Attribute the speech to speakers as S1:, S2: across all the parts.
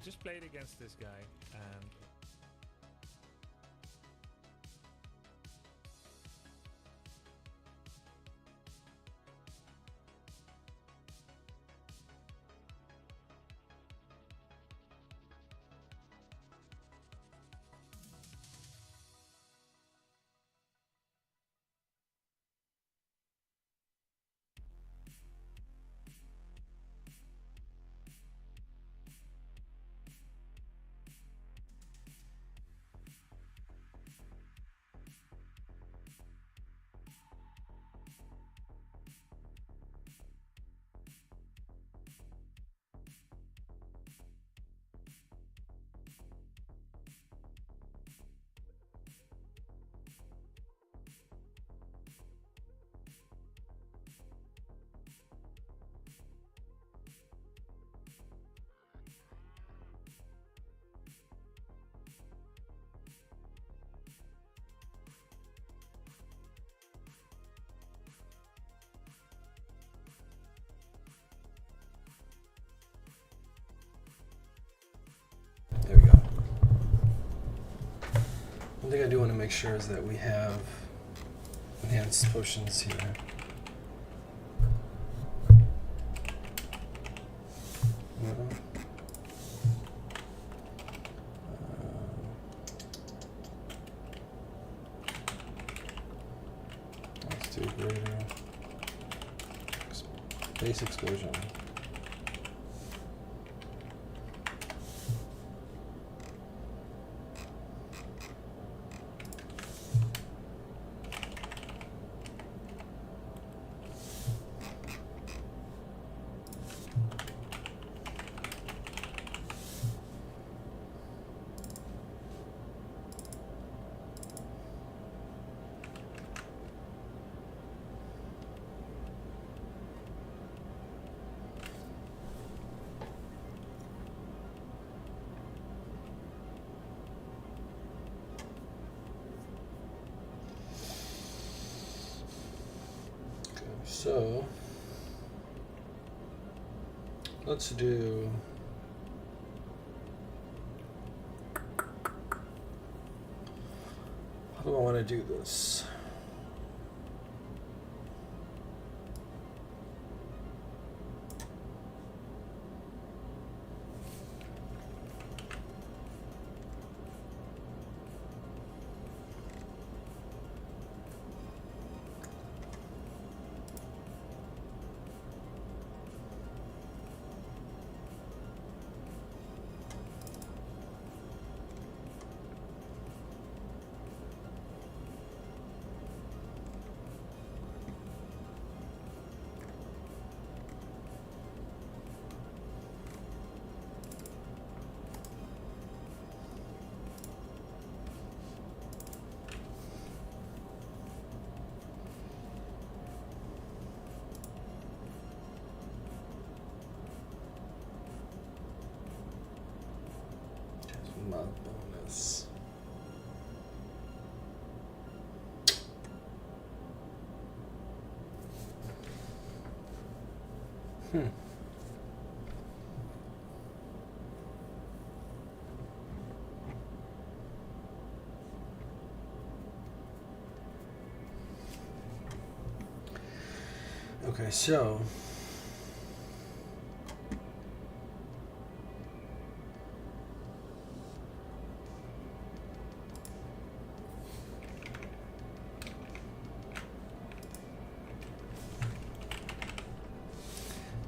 S1: just played against this guy, and
S2: there we go. One thing I do want to make sure is that we have enhanced potions here. Let's do greater base explosion. So let's do how do I want to do this? Mod bonus. Okay, so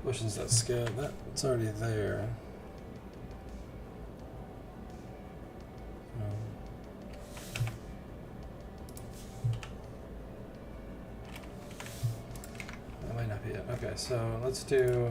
S2: potions that scale that's already there. That might not be it. Okay, so let's do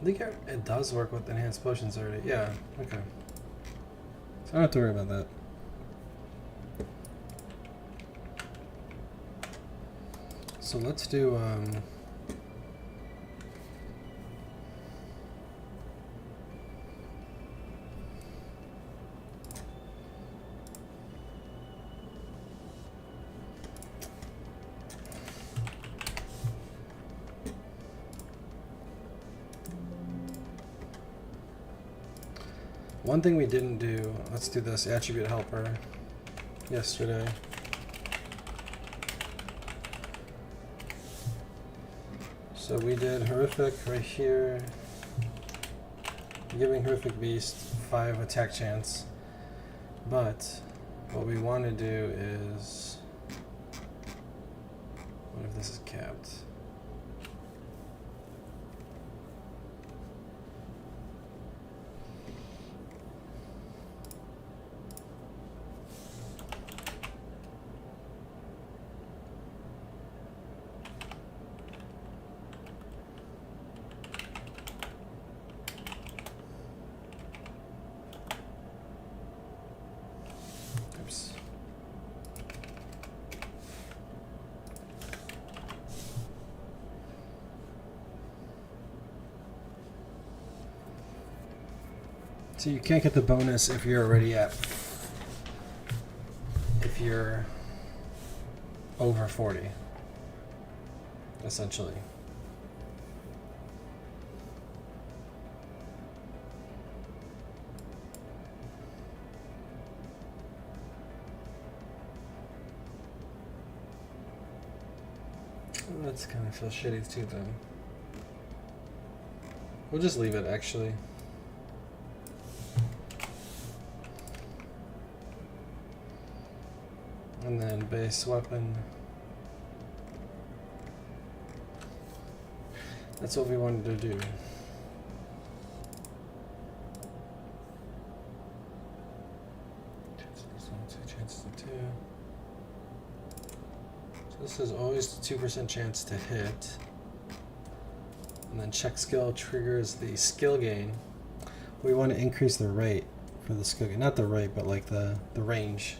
S2: I think it does work with enhanced potions already. Yeah, okay. So I don't have to worry about that. So let's do one thing we didn't do. Let's do this attribute helper yesterday. So we did horrific right here, giving horrific beast 5 attack chance. But what we want to do is, what if this is capped? Oops. So you can't get the bonus if you're already at, if you're over 40, essentially. That's kind of feels shitty too, though. We'll just leave it, actually. And then base weapon. That's what we wanted to do. Chances of 2. So this is always 2% chance to hit. And then check skill triggers the skill gain. We want to increase the rate for the skill gain. Not the rate, but like the range.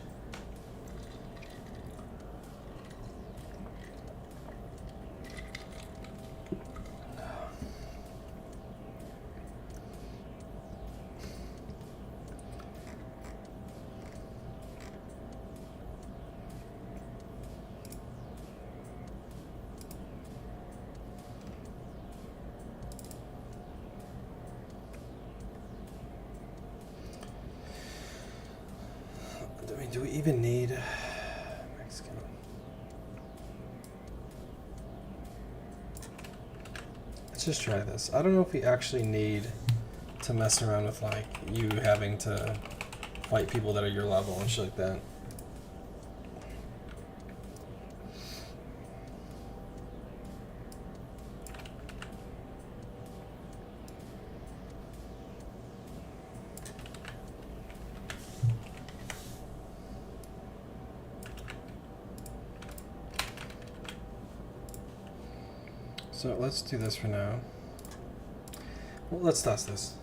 S2: Do we even need max skill? Let's just try this. I don't know if we actually need to mess around with like you having to fight people that are your level and shit like that. So let's do this for now. Well, let's test this.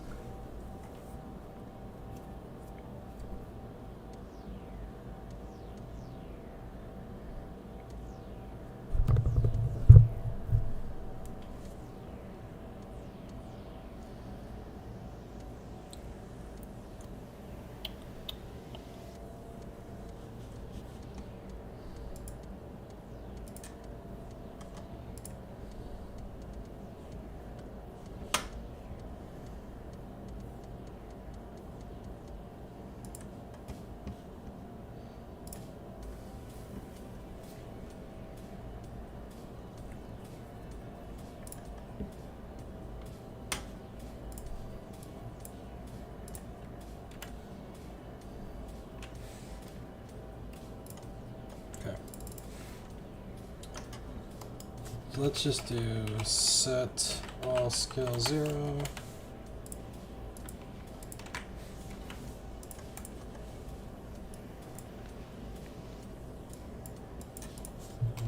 S2: Let's just do set all skill 0.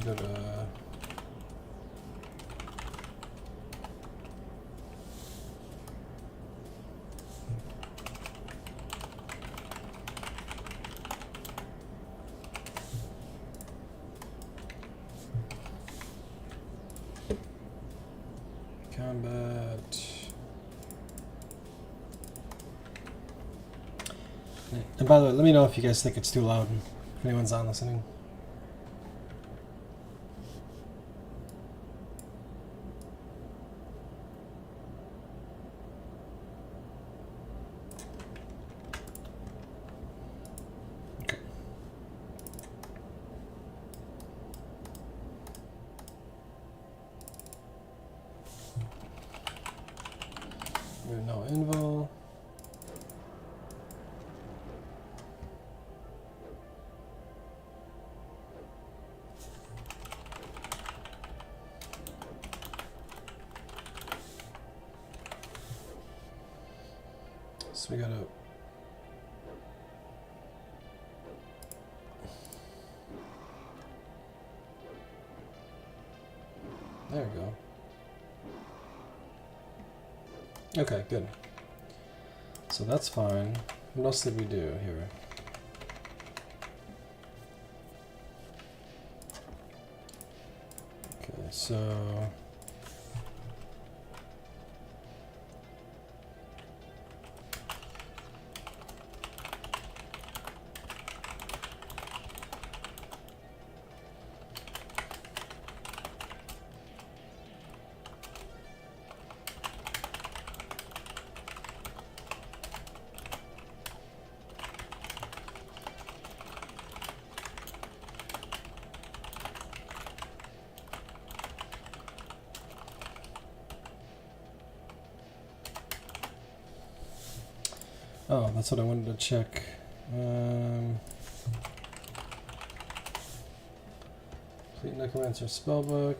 S2: Go to combat. And by the way, let me know if you guys think it's too loud, if anyone's on listening. Okay. No invul. So we gotta there we go. Okay, good. So that's fine. What else did we do here? Okay, so oh, that's what I wanted to check. Complete Necromancer spellbook.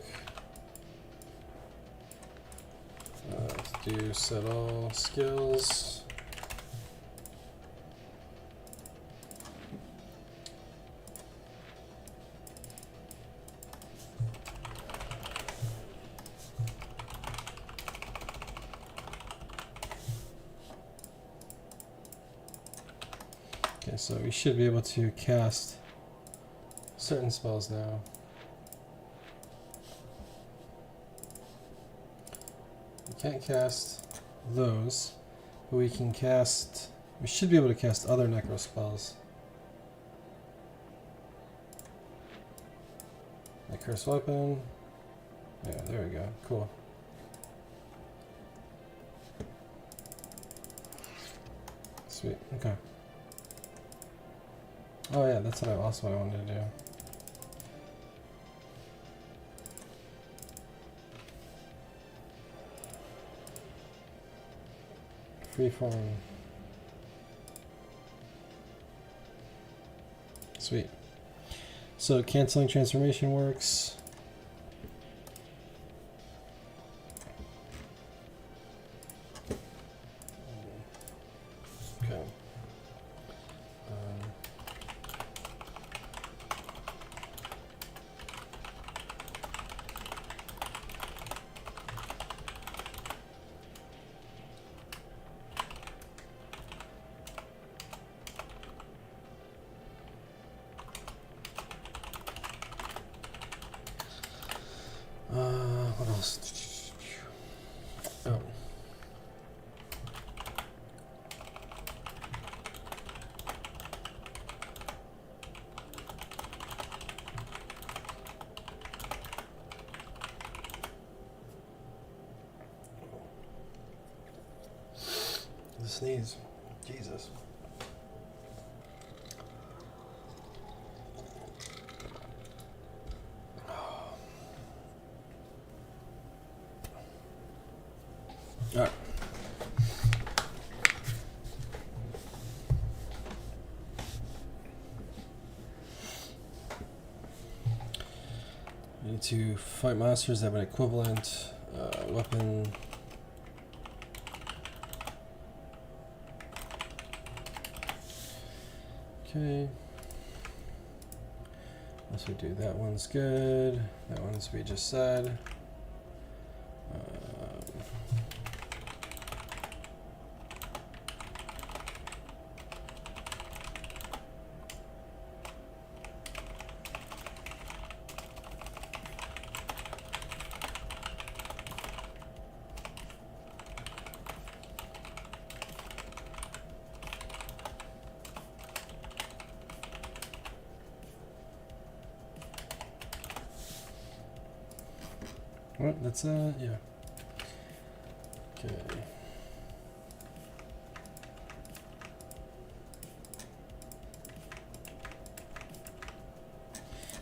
S2: Let's do set all skills. Okay, so we should be able to cast certain spells now. We can't cast those, but we can cast, we should be able to cast other necro spells. Like Curse Weapon. Yeah, there we go. Cool. Sweet. Okay. Oh yeah, that's what I wanted to do. Freeform. Sweet. So canceling transformation works. Okay. What else? Oh. The sneeze. Jesus. All right. We need to fight monsters that have an equivalent weapon. Okay. Unless we do that one's good. That one's we just said. Well, that's yeah. Okay.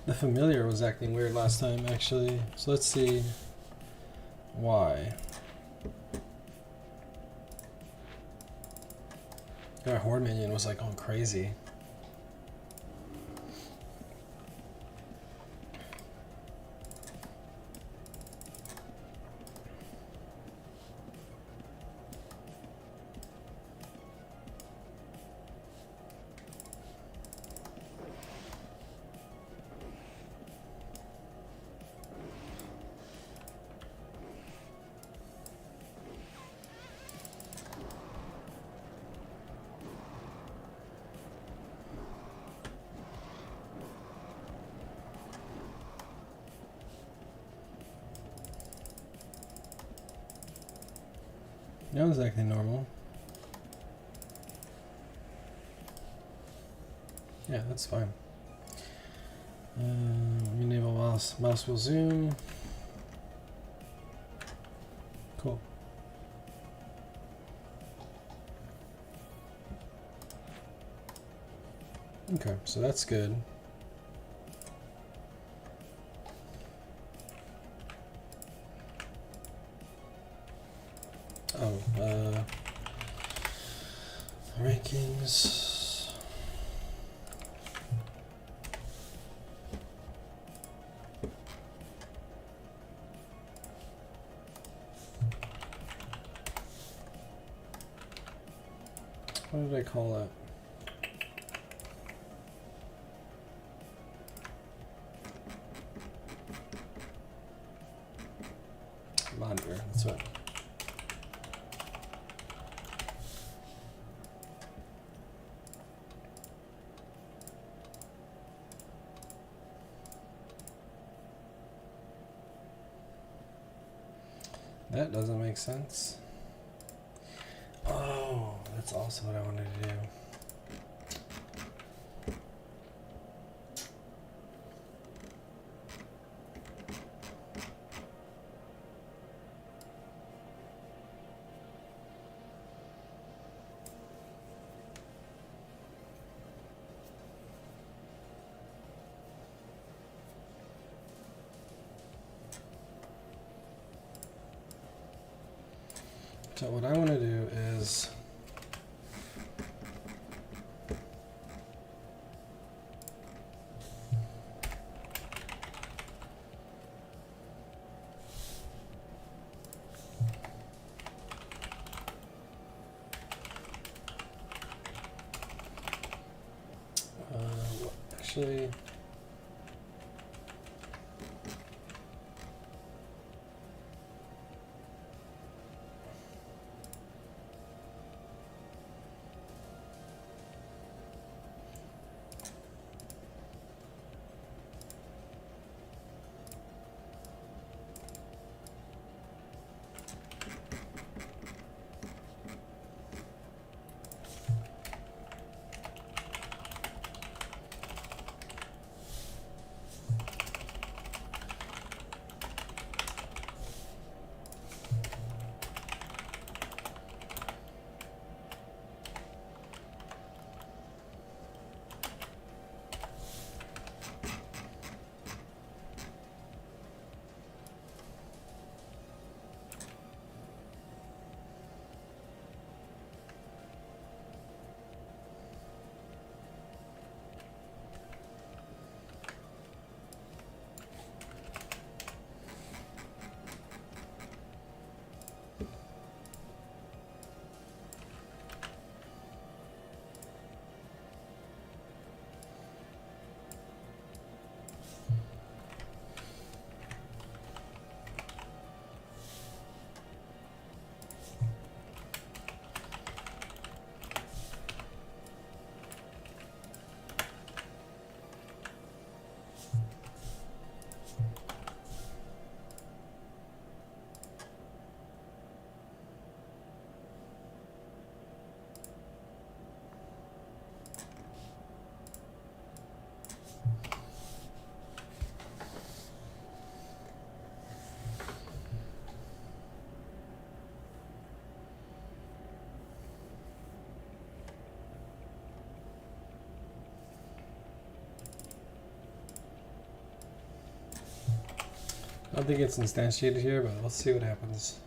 S2: The familiar was acting weird last time, actually. So let's see why. Our horde minion was like going crazy. That was actually normal. Yeah, that's fine. Enable mouse will zoom. Cool. Okay, so that's good. Oh, rankings. What did I call it? Monitor, that's what. That doesn't make sense. Oh, that's also what I wanted to do. So what I want to do is actually I don't think it's instantiated here, but let's see what happens.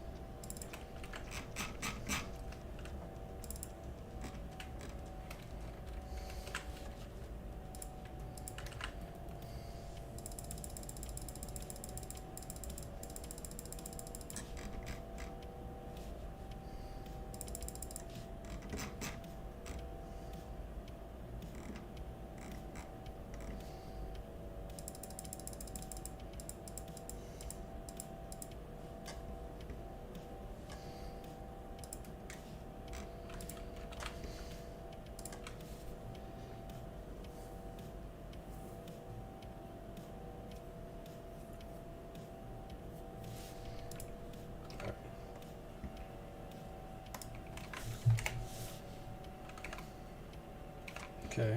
S2: Okay.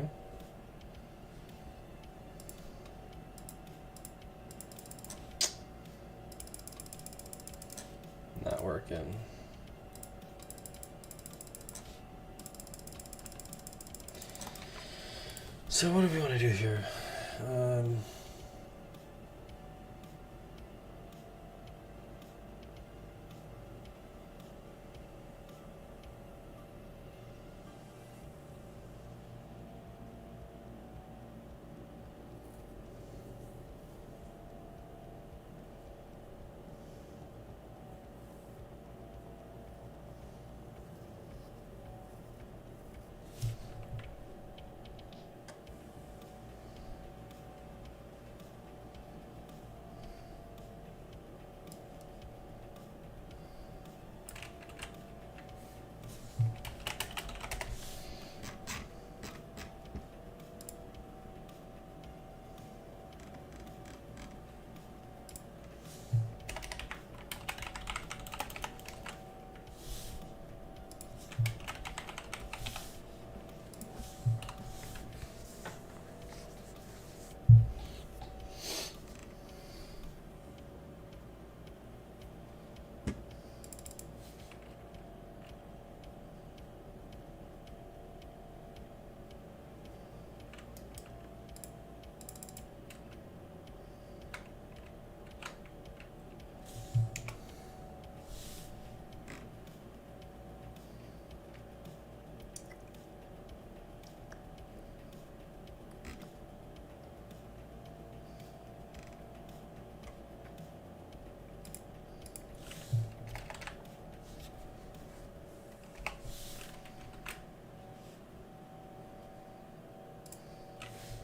S2: Not working. So what do we want to do here?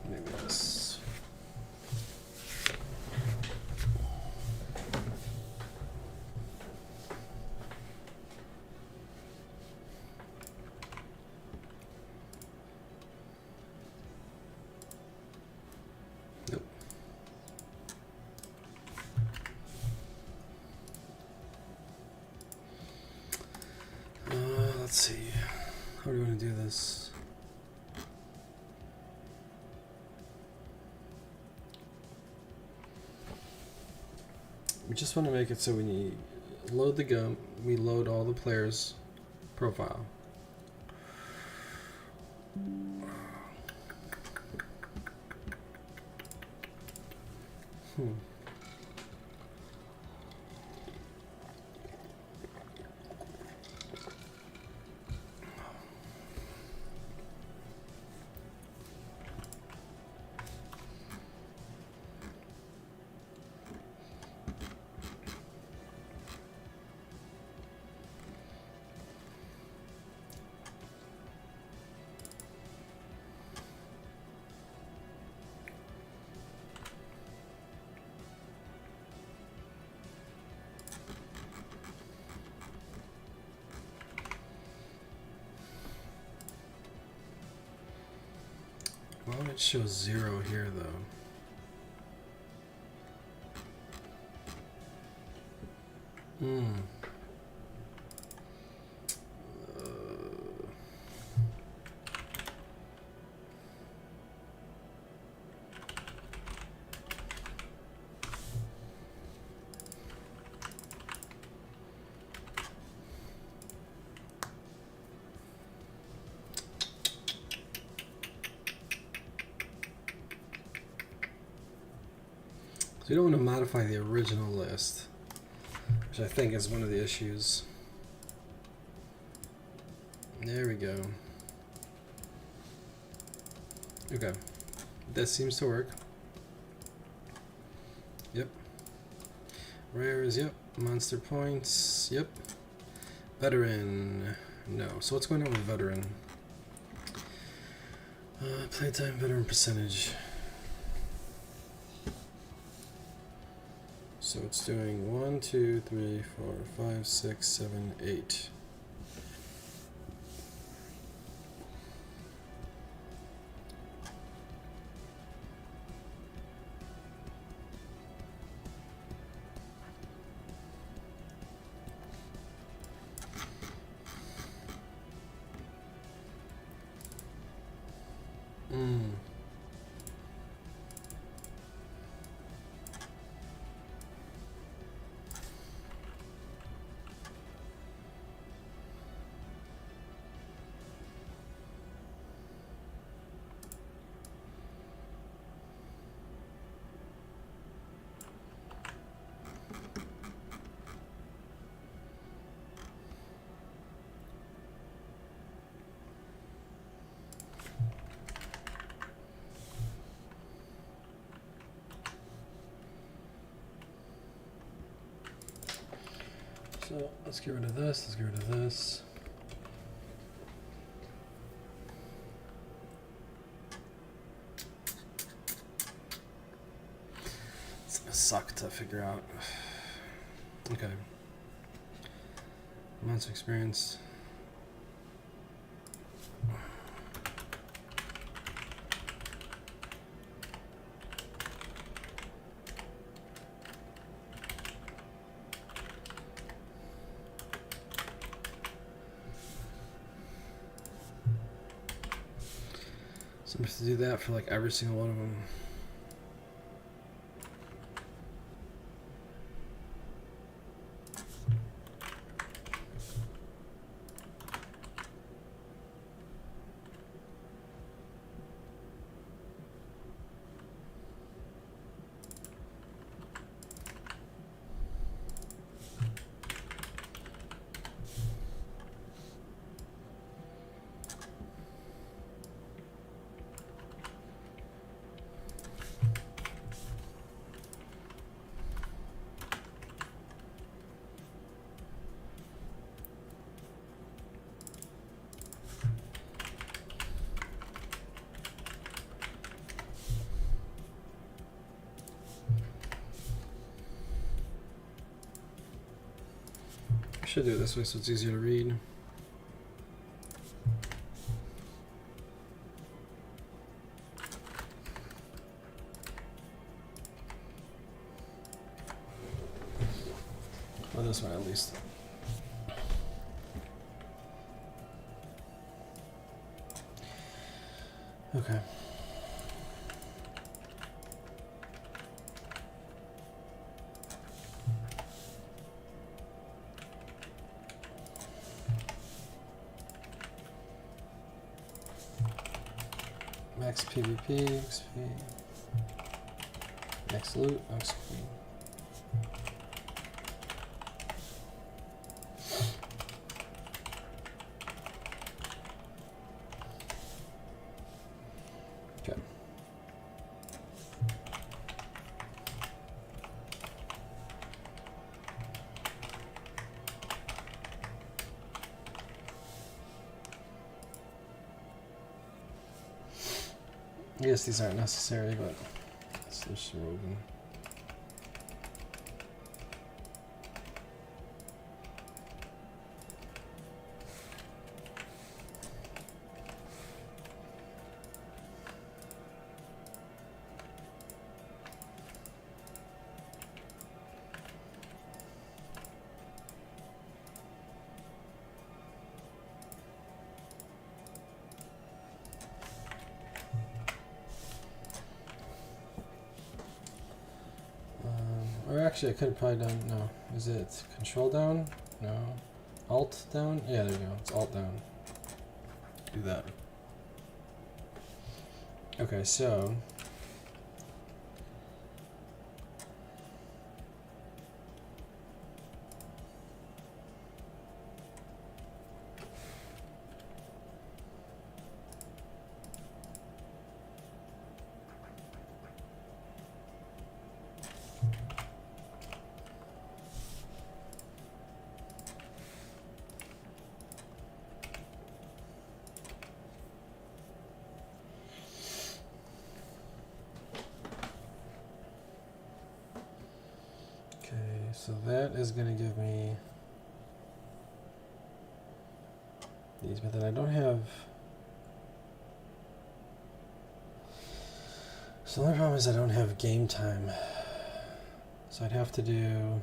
S2: Maybe this. Nope. Let's see. How do you want to do this? We just want to make it so when you load the gum, we load all the players' profile. Well, it shows 0 here, though. you don't want to modify the original list, which I think is one of the issues. There we go. Okay. That seems to work. Yep. Rares, yep. Monster points, yep. Veteran, no. So what's going on with veteran? Playtime veteran percentage. So it's doing 1, 2, 3, 4, 5, 6, 7, 8. So let's get rid of this, let's get rid of this. It's gonna suck to figure out. Okay. Monster experience. So I'm supposed to do that for like every single one of them. Should do it this way so it's easier to read. Or this one at least. Okay. Max PvP, XP, max loot, XP. Okay. I guess these aren't necessary, but let's just remove them. Or actually, I could have probably done, no. Is it control down? No. Alt down? Yeah, there you go. It's alt down. Do that. Okay, so so that is going to give me these, but then I don't have. So the only problem is I don't have game time. So I'd have to do.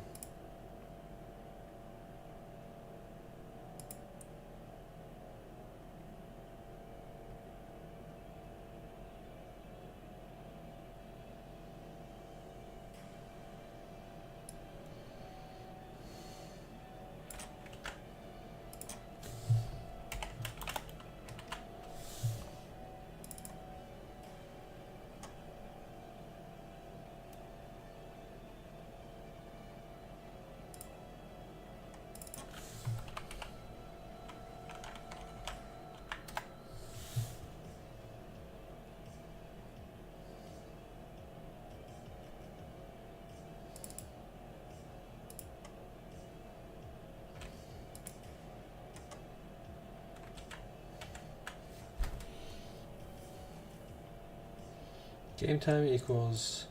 S2: Game time equals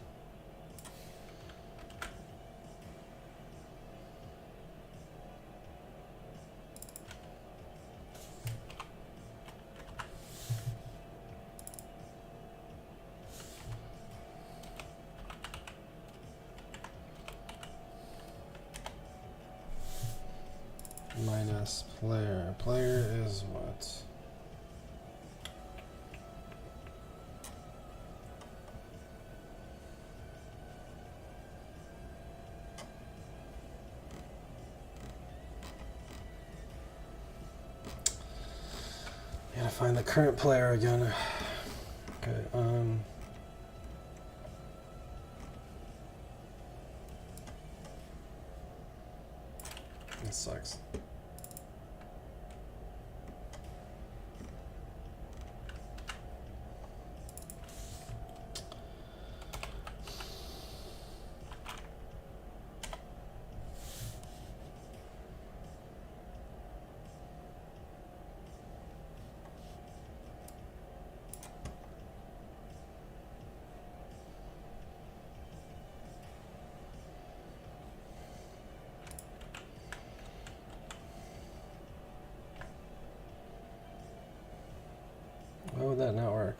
S2: minus player. Player is what? Gotta find the current player again. Okay, this sucks. Why would that not work?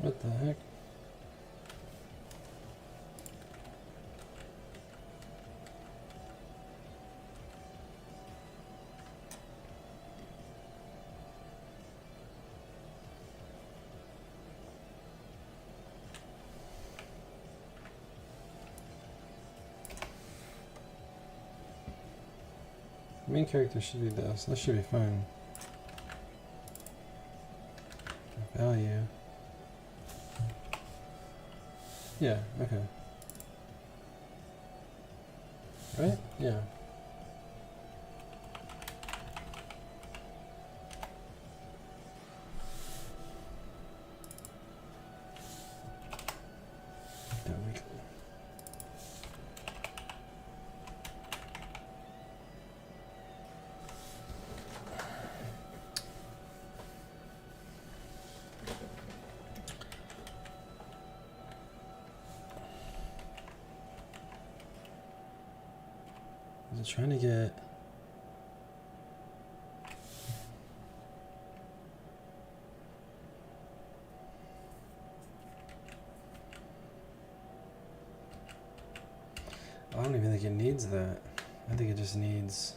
S2: What the heck? Main character should be this. This should be fine. Value. Yeah, okay. Right? Yeah. There we go. I'm trying to get I don't even think it needs that. I think it just needs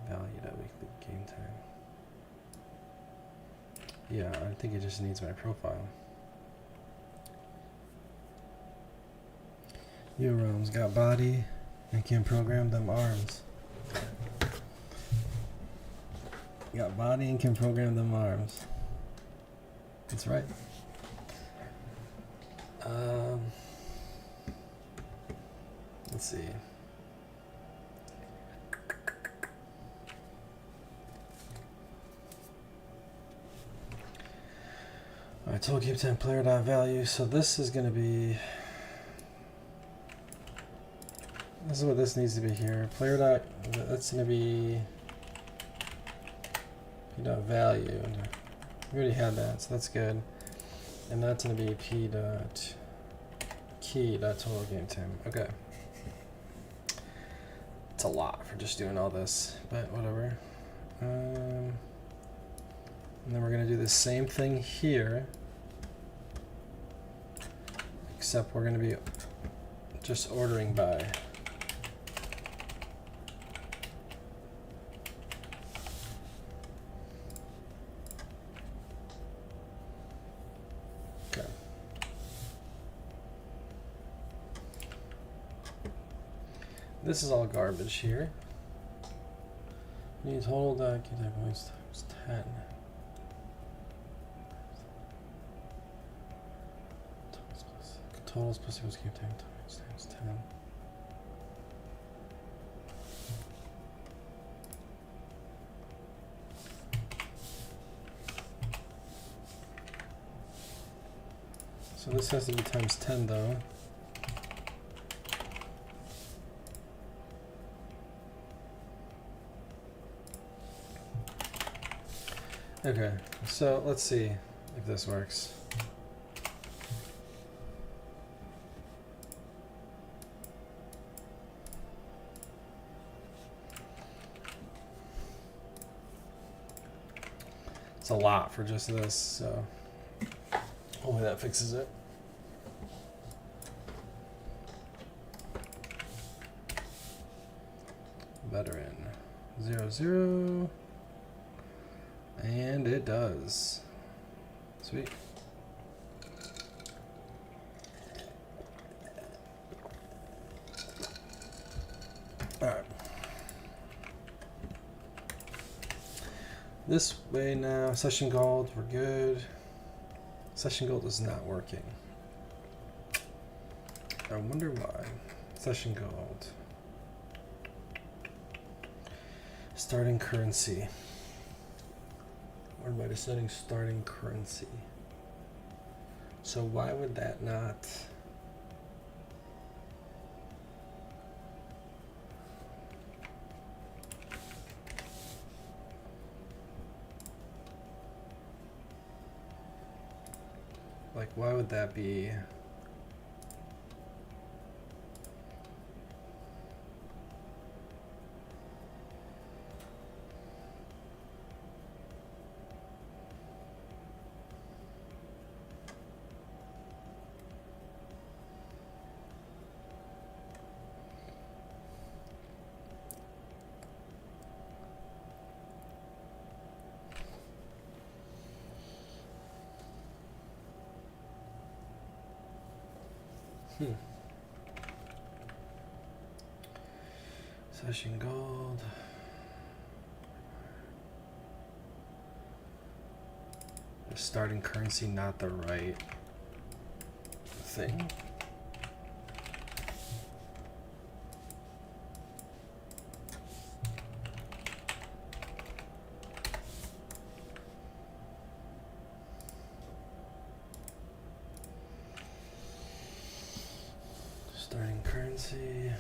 S2: valued at weekly game time. Yeah, I think it just needs my profile. Euros got body and can program them arms. Got body and can program them arms. That's right. Let's see. Alright, total game time player dot value. So this is going to be. This is what this needs to be here. Player dot. That's going to be. P dot value. We already had that, so that's good. And that's going to be P dot key dot total game time. Okay. It's a lot for just doing all this, but whatever. And then we're going to do the same thing here, except we're going to be just ordering by. Okay. This is all garbage here. Need total dot key type points times 10. Totals plus equals game time times 10. So this has to be times 10 though. Okay, so let's see if this works. It's a lot for just this, so hopefully that fixes it. Veteran 00, and it does. Sweet. All right. This way now, session gold, we're good. Session gold is not working. I wonder why. Session gold. Starting currency. Where am I just setting starting currency? So why would that not? Like, why would that be? Session gold. The starting currency, not the right thing. Starting currency.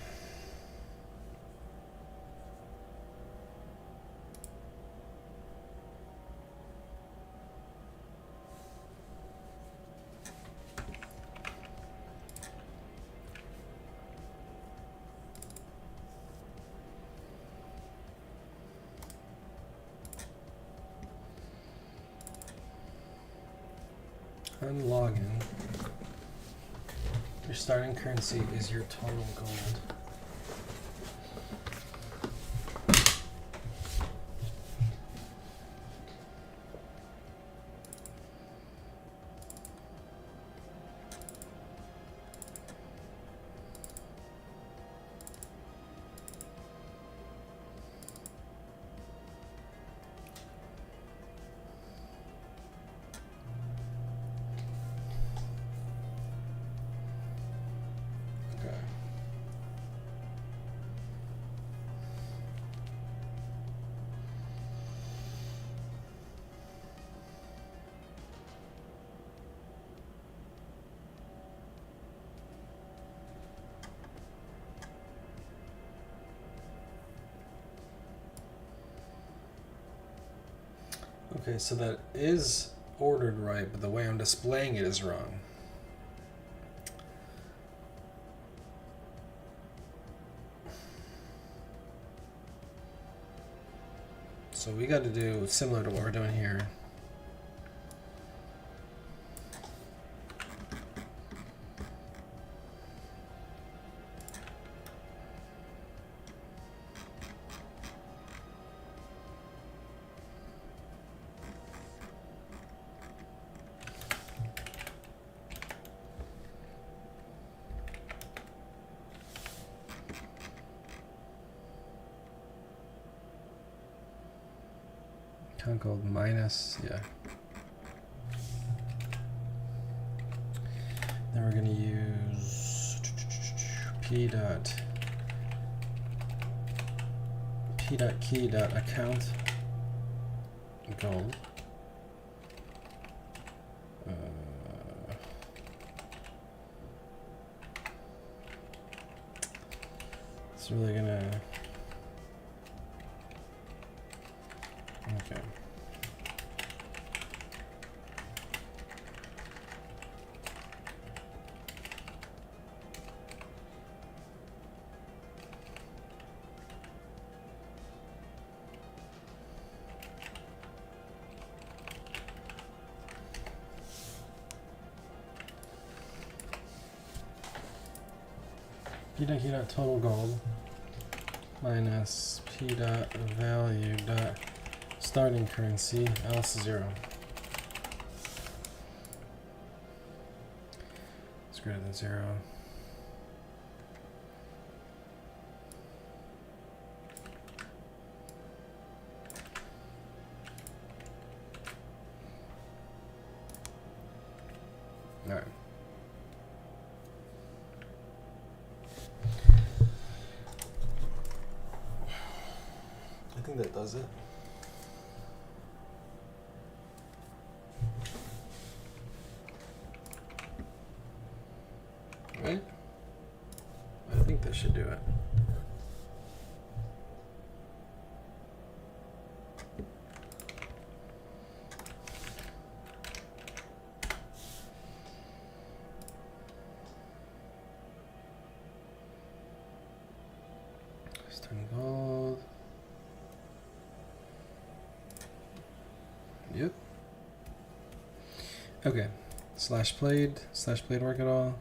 S2: Unlogin. Your starting currency is your total gold. Okay, so that is ordered right, but the way I'm displaying it is wrong. So we got to do similar to what we're doing here. Count gold minus, yeah. Then we're going to use p dot key dot account gold. It's really gonna. Okay. P dot total gold minus P dot value dot starting currency else 0. It's greater than 0. All right. I think that does it. Right? I think that should do it. Starting gold. Yep. Okay. Slash played work at all?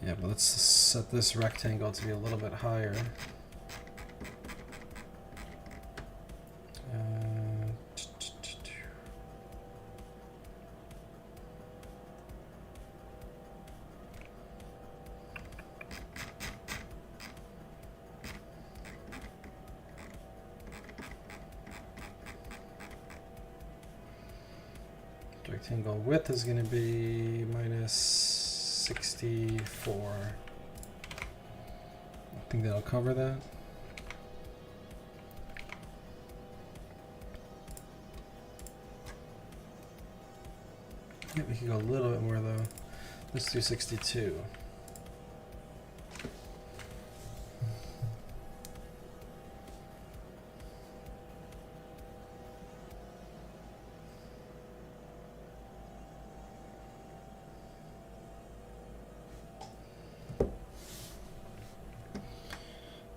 S2: Yeah, but let's set this rectangle to be a little bit higher. Rectangle width is going to be minus 64. I think that'll cover that. Yeah, we could go a little bit more though. Let's do 62.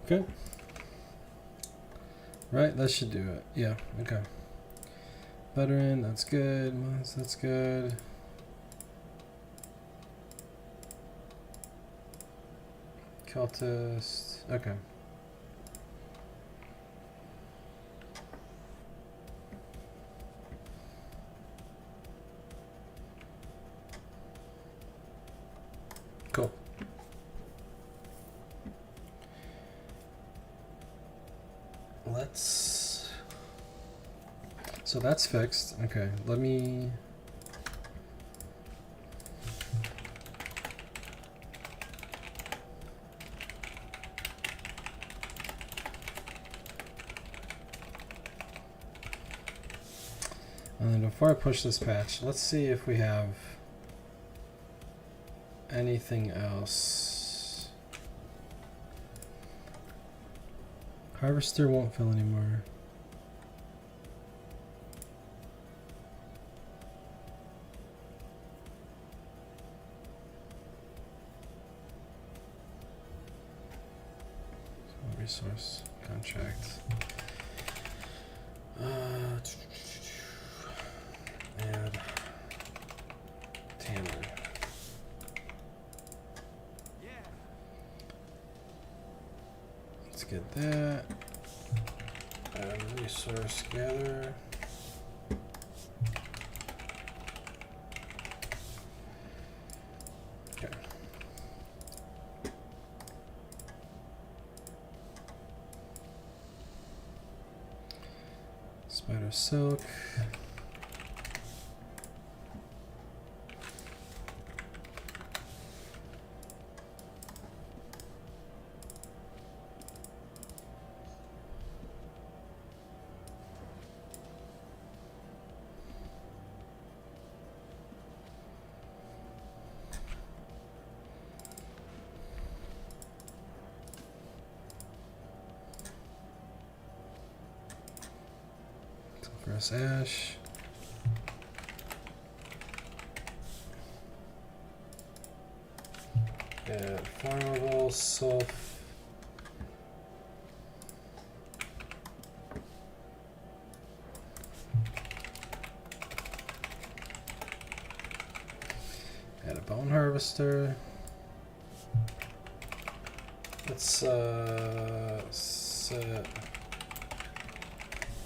S2: Okay. Right, that should do it. Yeah, okay. Veteran, that's good. That's good. Cultist, okay. Cool. So that's fixed. Okay, let me. And then before I push this patch, let's see if we have anything else. Harvester won't fill anymore. resource contract. Add Tanner. Let's get that. Add resource gather. Okay. Spider silk. Press ash. Add farmable sulf. Add a bone harvester. Let's set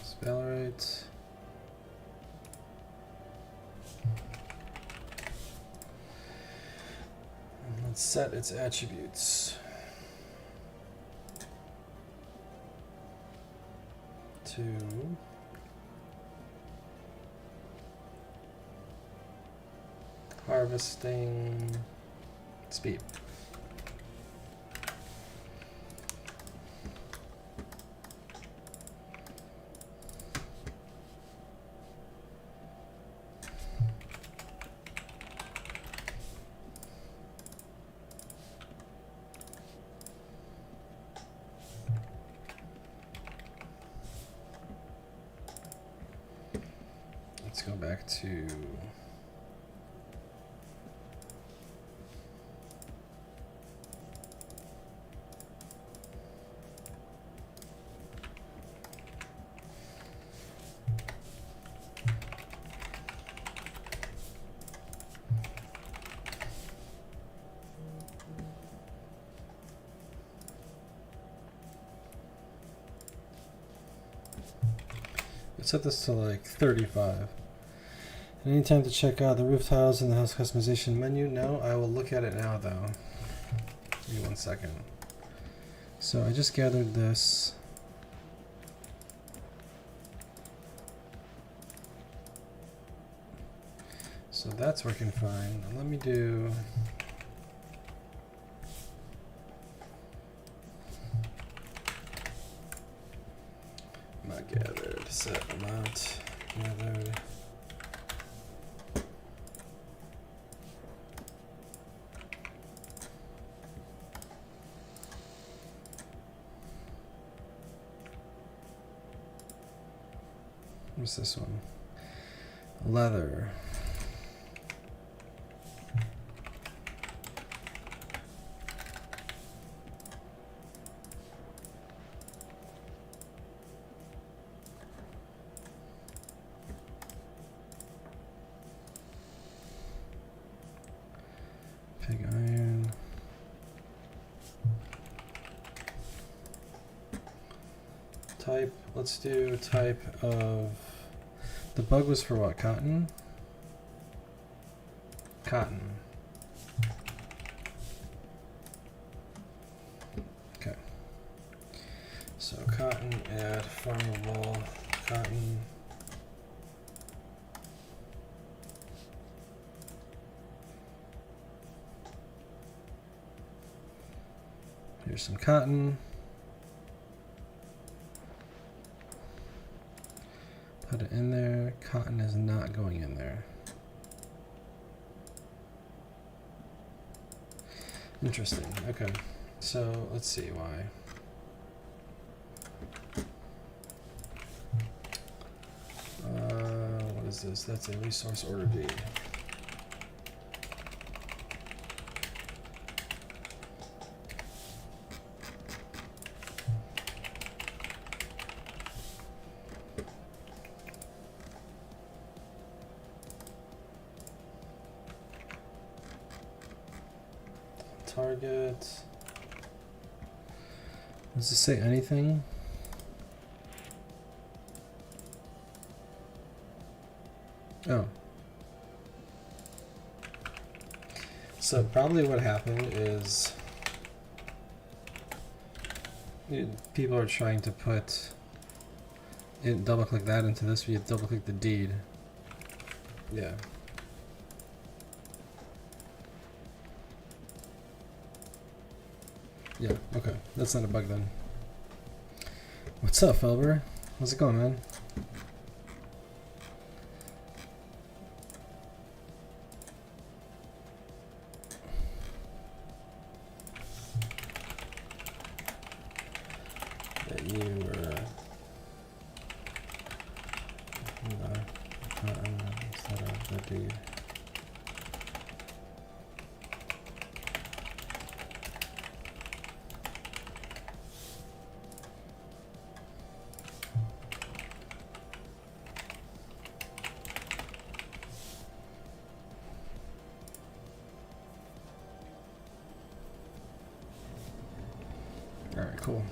S2: spell rate. Let's set its attributes to harvesting speed. Let's go back to let's set this to like 35. Anytime to check out the roof tiles in the house customization menu? No, I will look at it now though. Give me 1 second. So I just gathered this. So that's working fine. Let me do not gathered, set amount gathered. What's this one? Leather. Pig iron. Type, let's do type of, the bug was for what, cotton? Cotton. Okay. So cotton, add farmable cotton. Here's some cotton. Put it in there. Cotton is not going in there. Interesting. Okay. So let's see why. What is this? That's a resource order deed. target. Does this say anything? Oh. So probably what happened is people are trying to put double click that into this, we have double click the deed. Yeah. Yeah, okay. That's not a bug then. What's up, Felber? How's it going, man? That you were instead of the deed. Alright, cool.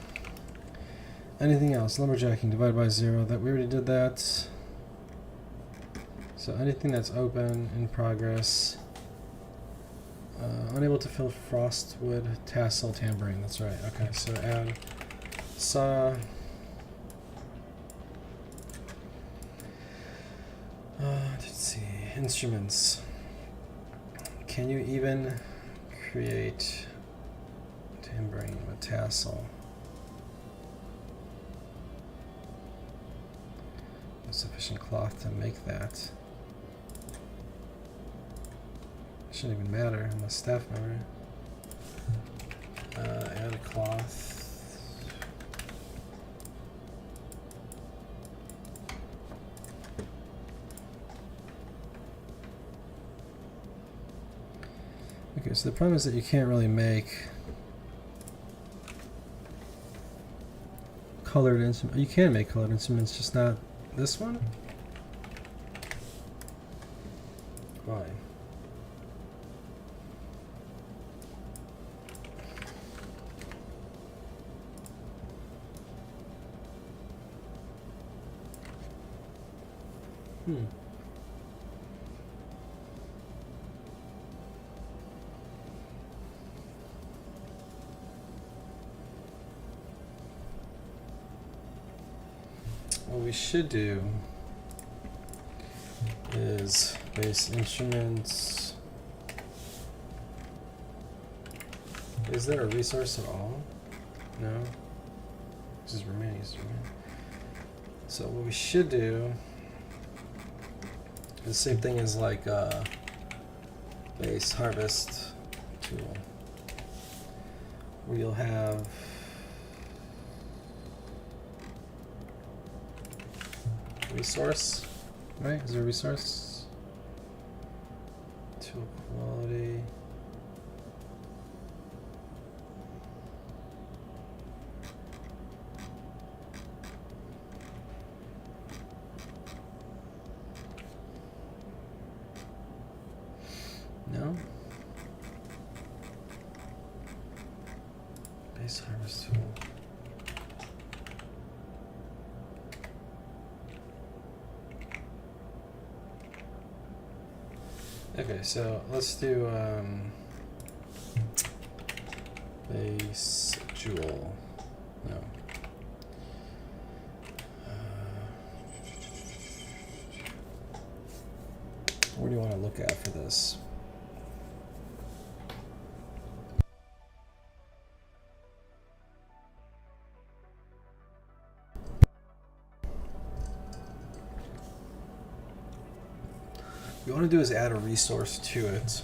S2: Anything else? Lumberjacking, divide by 0. That we already did that. So anything that's open, in progress. Unable to fill frostwood, tassel, tambourine. That's right. Okay, so add saw. Let's see. Instruments. Can you even create tambourine with tassel? Sufficient cloth to make that. Shouldn't even matter. I'm a staff member. Add a cloth. Okay, so the problem is that you can't really make colored instruments. You can make colored instruments, just not this one? Why? What we should do is base instruments. Is there a resource at all? No. This is remaining. So what we should do is the same thing as like base harvest tool, where you'll have resource, right? Is there a resource? Tool quality. No? Base harvest tool. Okay, so let's do base jewel. No. What do you want to look at for this? What you want to do is add a resource to it.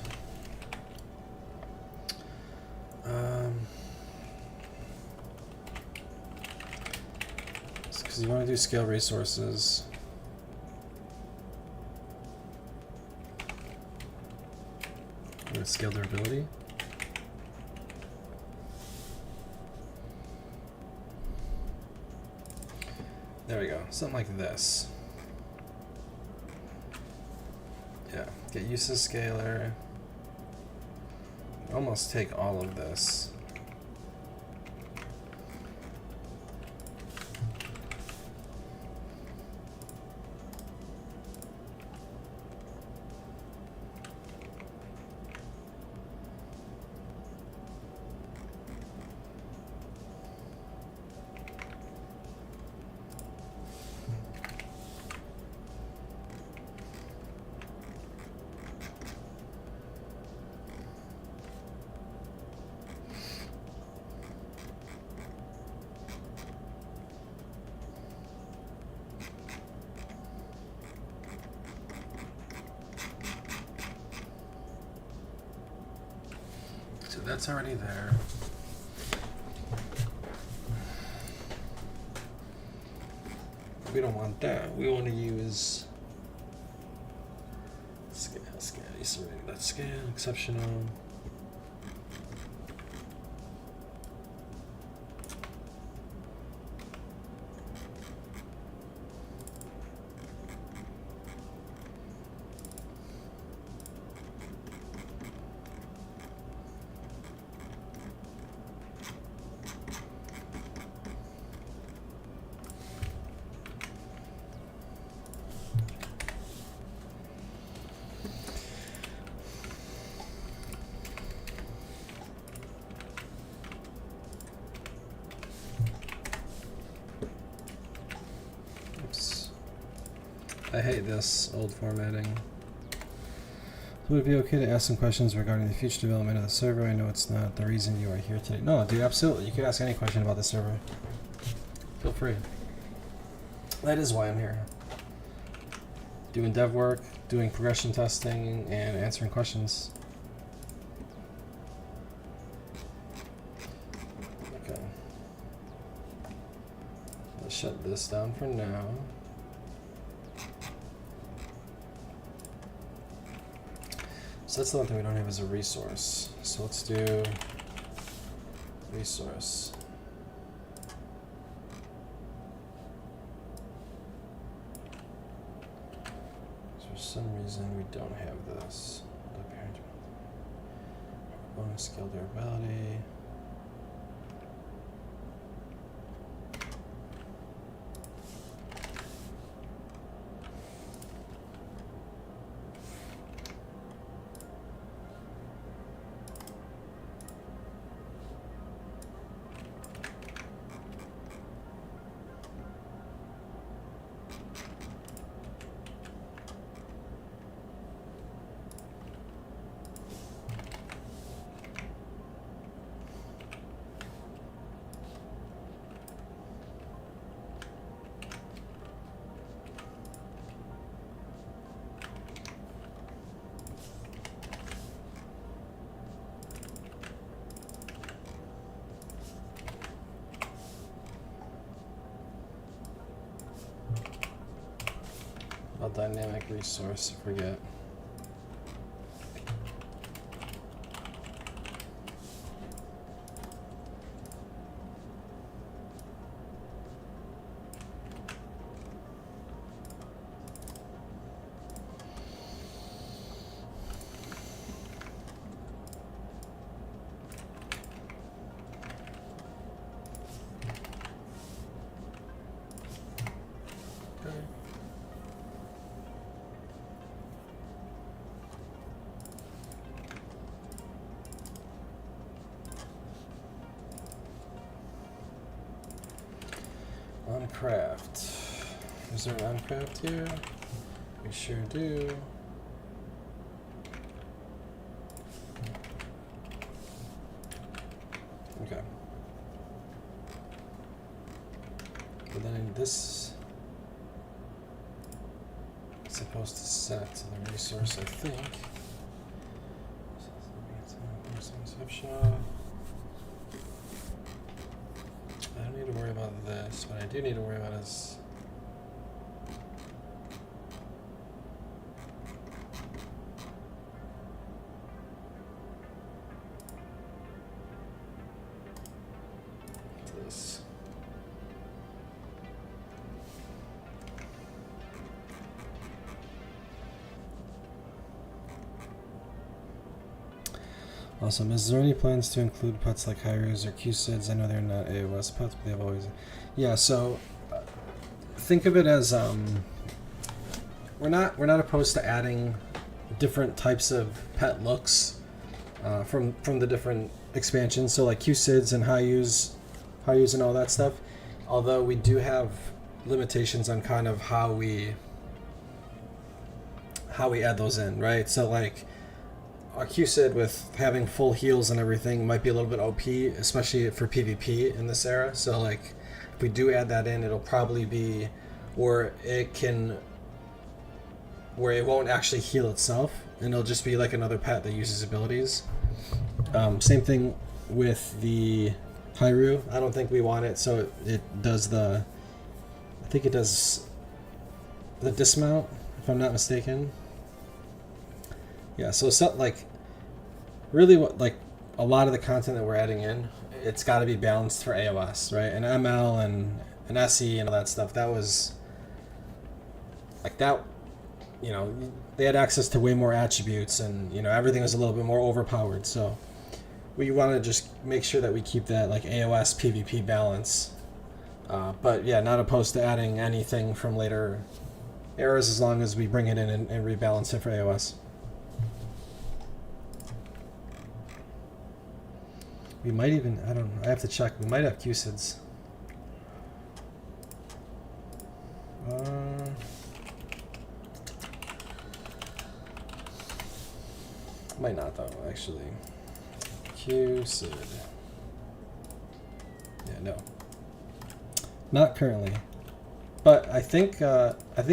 S2: Because you want to do scale resources. Or scale durability. There we go. Something like this. Yeah, get uses scalar. almost take all of this. So that's already there. We don't want that. We want to use scale. So that's scale, exceptional. I hate this old formatting. Would it be okay to ask some questions regarding the future development of the server? I know it's not the reason you are here today. No, dude, absolutely. You can ask any question about the server. Feel free. That is why I'm here. Doing dev work, doing progression testing, and answering questions. Okay. Let's shut this down for now. So that's the one thing we don't have as a resource. So let's do resource. So for some reason we don't have this. Bonus skill durability. Dynamic resource, forget. Uncraft. Is there an uncraft here? We sure do. Okay. But then this is supposed to set to the resource, I think. I don't need to worry about this. What I do need to worry about is this. Awesome. Is there any plans to include pets like Hyrus or Q-Sids? I know they're not AOS pets, but they've always... Yeah, so think of it as we're not opposed to adding different types of pet looks from the different expansions. So like Q-Sids and Hyrus and all that stuff. Although we do have limitations on kind of how we add those in, right? So like our Q-Sid with having full heals and everything might be a little bit OP, especially for PvP in this era. So like if we do add that in, it'll probably be where it won't actually heal itself, and it'll just be like another pet that uses abilities. Same thing with the Hyrule. I don't think we want it, so it does I think it does the dismount, if I'm not mistaken. Yeah, so it's not like really what like a lot of the content that we're adding in, it's got to be balanced for AOS, right? And ML and SE and all that stuff. That was like that. You know, they had access to way more attributes, and you know everything was a little bit more overpowered. So we want to just make sure that we keep that like AOS PvP balance. But yeah, not opposed to adding anything from later eras as long as we bring it in and rebalance it for AOS. We might even, I don't know, I have to check. We might have Q-Sids. Might not though, actually. Q-Sid. Yeah, no. Not currently. But I think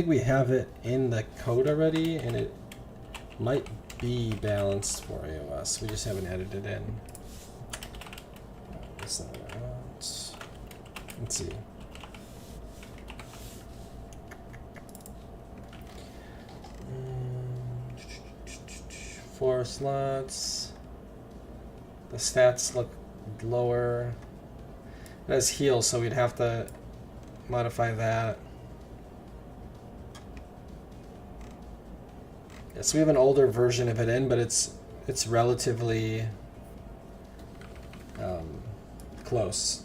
S2: we have it in the code already, and it might be balanced for AOS. We just haven't added it in. What's that about? Let's see. Four slots. The stats look lower. It has heal, so we'd have to modify that. Yeah, so we have an older version of it in, but it's relatively close.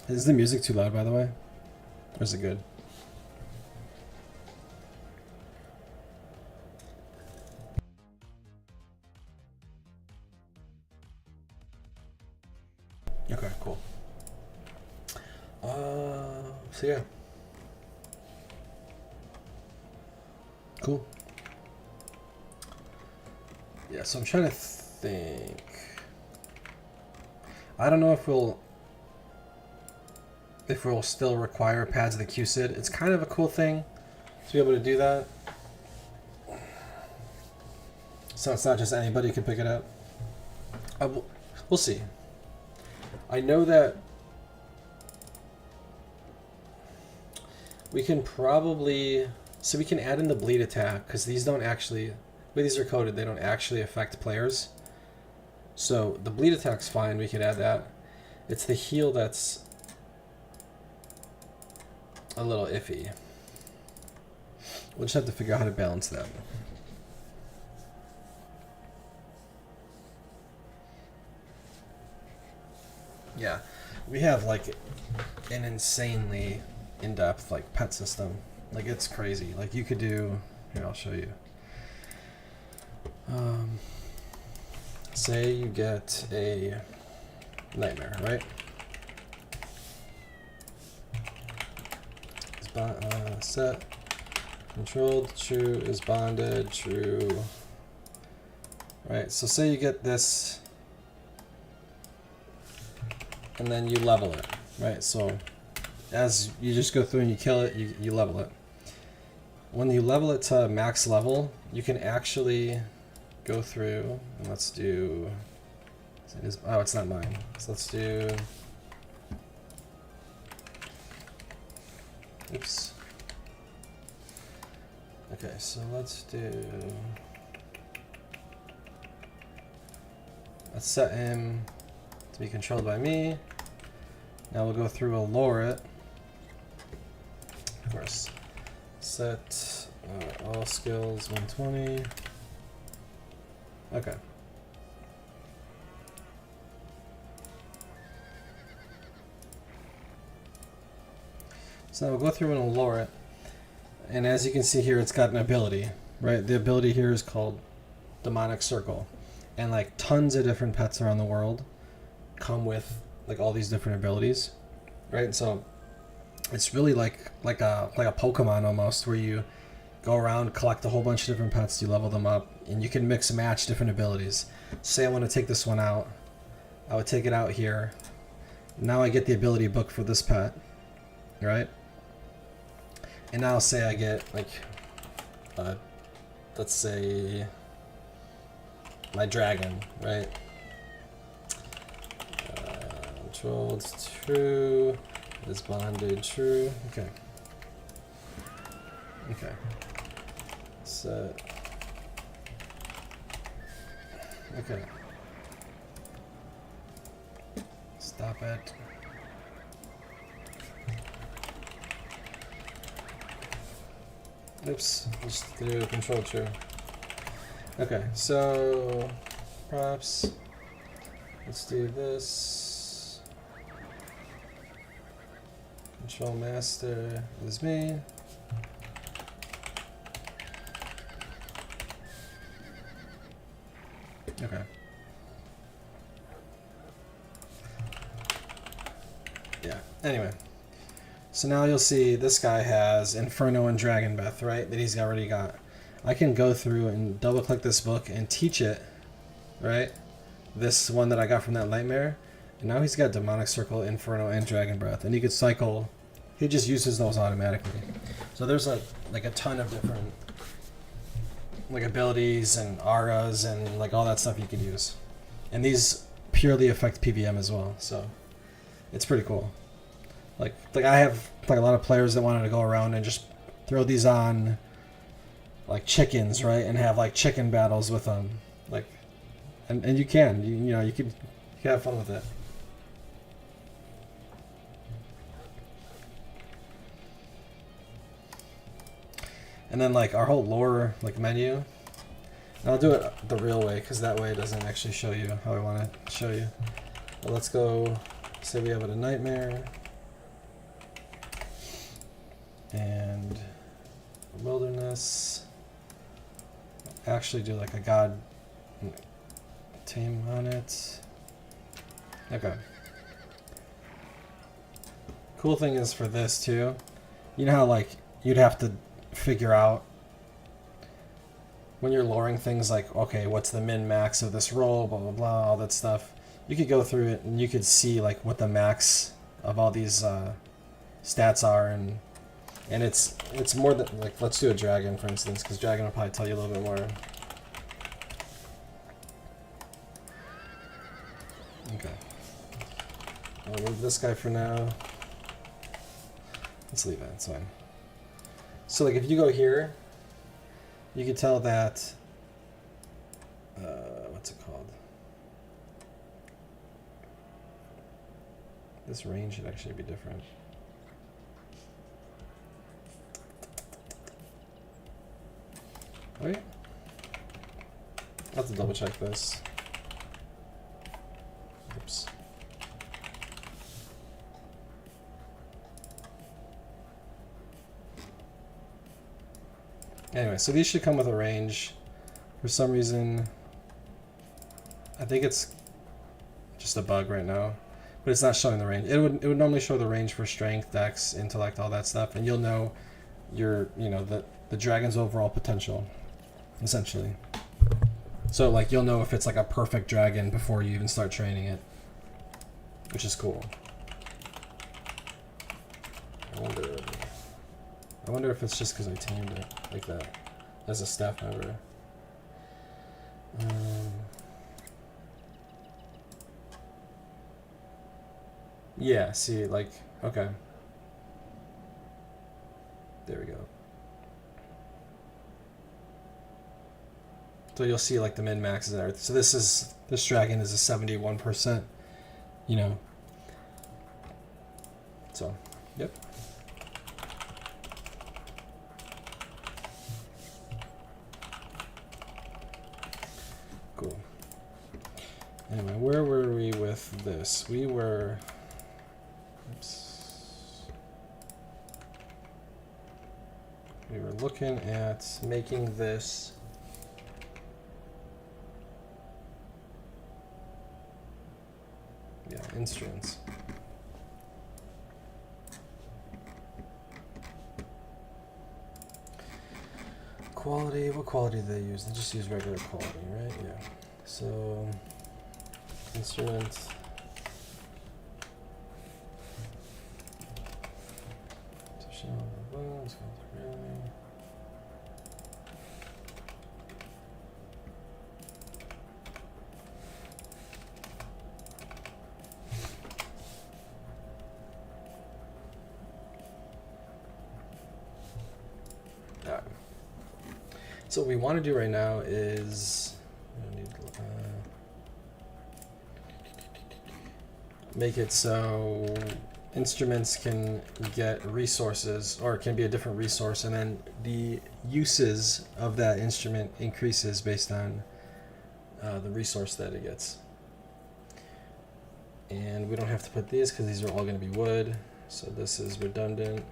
S2: Is the music too loud, by the way? Or is it good? Okay, cool. So yeah. Cool. Yeah, so I'm trying to think. I don't know if we'll still require pads of the Q-Sid. It's kind of a cool thing to be able to do that. So it's not just anybody can pick it up. We'll see. I know that we can probably... So we can add in the bleed attack, because these don't actually... The way these are coded, they don't actually affect players. So the bleed attack's fine, we could add that. It's the heal that's a little iffy. We'll just have to figure out how to balance that. Yeah, we have like an insanely in-depth like pet system. Like it's crazy. Like you could do, here I'll show you. Say you get a nightmare, right? Set controlled, true is bonded, true. Right, so say you get this and then you level it, right? So as you just go through and you kill it, you level it. When you level it to max level, you can actually go through and let's do, oh, it's not mine. So let's do, oops. Okay, so let's set him to be controlled by me. Now we'll go through, we'll lower it. of course. Set all skills 120. Okay. So we'll go through and we'll lower it. And as you can see here, it's got an ability, right? The ability here is called Demonic Circle. And like tons of different pets around the world come with like all these different abilities, right? So it's really like a Pokemon almost, where you go around, collect a whole bunch of different pets, you level them up, and you can mix and match different abilities. Say I want to take this one out, I would take it out here. Now I get the ability book for this pet, right? And now say I get like, let's say my dragon, right? Controlled true, is bonded true. Okay. Okay. Set. Okay. Stop it. Oops, just do control true. Okay, so props. Let's do this. Control master is me. Okay. Yeah, anyway. So now you'll see this guy has Inferno and Dragon Breath, right? That he's already got. I can go through and double click this book and teach it, right? This one that I got from that nightmare. And now he's got Demonic Circle, Inferno, and Dragon Breath. And he could cycle. He just uses those automatically. So there's like a ton of different like abilities and auras and like all that stuff you could use. And these purely affect PVM as well. So it's pretty cool. Like I have like a lot of players that wanted to go around and just throw these on like chickens, right? And have like chicken battles with them. Like and you can. You know, you can have fun with it. And then like our whole lore like menu. And I'll do it the real way because that way it doesn't actually show you how I want to show you. But let's go. Say we have it a nightmare. And wilderness. Actually do like a god tame on it. Okay. Cool thing is for this too, you know how like you'd have to figure out when you're loring things like, okay, what's the min max of this roll, blah blah blah, all that stuff. You could go through it and you could see like what the max of all these stats are, and it's more than like, let's do a dragon for instance, because dragon will probably tell you a little bit more. Okay, I'll leave this guy for now. Let's leave it, it's fine. So like if you go here, you can tell that, what's it called? This range should actually be different. Wait. I'll have to double check this. Oops. Anyway, so these should come with a range. For some reason, I think it's just a bug right now, but it's not showing the range. It would normally show the range for strength, dex, intellect, all that stuff, and you'll know the dragon's overall potential, essentially. So like you'll know if it's like a perfect dragon before you even start training it, which is cool. I wonder if it's just because I tamed it like that as a staff member. Yeah, see, like, okay. There we go. So you'll see like the min maxes and everything. So this dragon is a 71%, you know. So, yep. Anyway, where were we with this? We were... Oops. We were looking at making this instruments. Quality, what quality do they use? They just use regular quality, right? Yeah. So, instrument. So what we want to do right now is make it so instruments can get resources, or it can be a different resource, and then the uses of that instrument increases based on the resource that it gets. And we don't have to put these because these are all going to be wood, so this is redundant.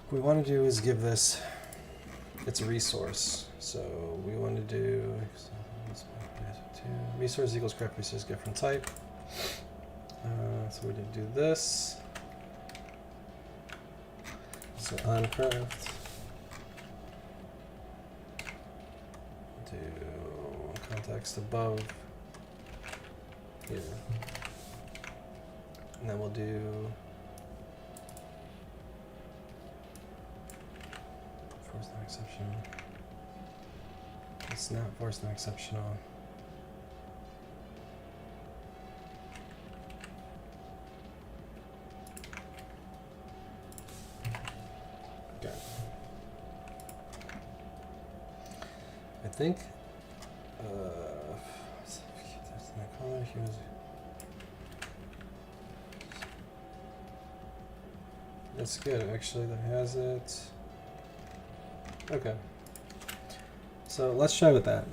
S2: What we want to do is give this its resource. So we want to do resource equals craft resource get from type. So we're going to do this. So on craft, do context above here, and then we'll do force not exceptional. It's not force not exceptional. Okay. I think that's not color. He was. That's good, actually. That has it. Okay. So let's try with that.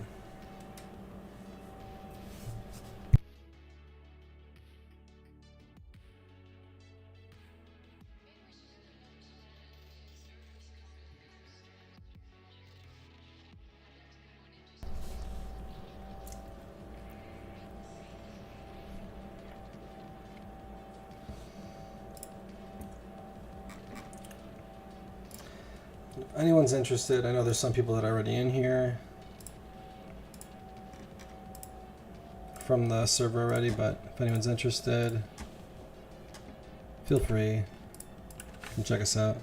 S2: If anyone's interested, I know there's some people that are already in here from the server already, but if anyone's interested, feel free. Come check us out.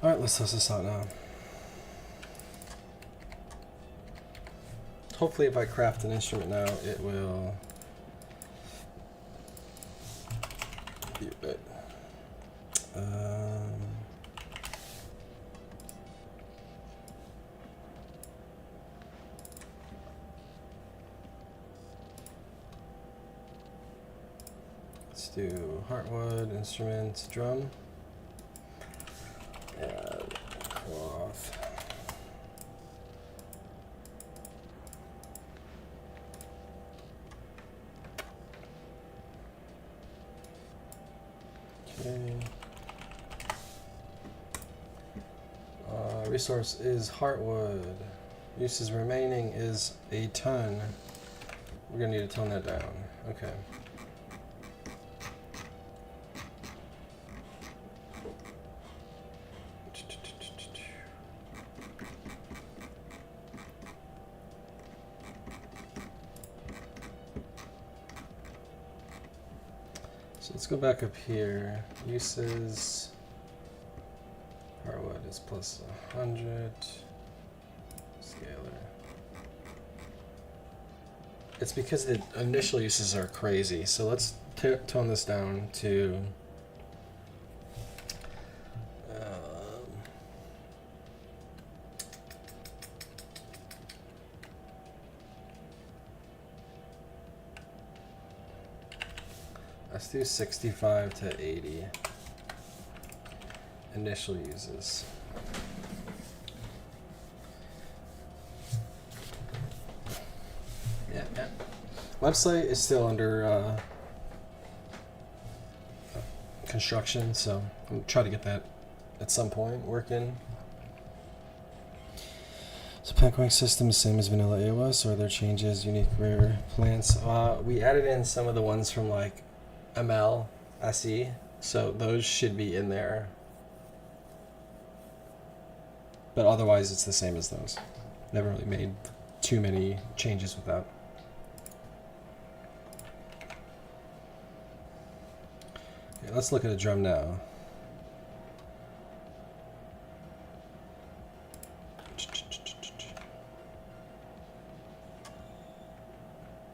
S2: Alright, let's test this out now. Hopefully if I craft an instrument now, it will be right. Let's do heartwood, instrument, drum. Cloth. Okay. Resource is heartwood. Uses remaining is a ton. We're gonna need to tone that down. Okay. So let's go back up here. Uses. Hardwood is plus 100. Scalar. It's because the initial uses are crazy. So let's tone this down to. Let's do 65 to 80 initial uses. Yeah. Website is still under construction, so I'm trying to get that at some point working. So packaging system is same as vanilla AOS, or are there changes, unique rare plants? We added in some of the ones from like ML, SE, so those should be in there. But otherwise it's the same as those. Never really made too many changes with that. Okay, let's look at a drum now.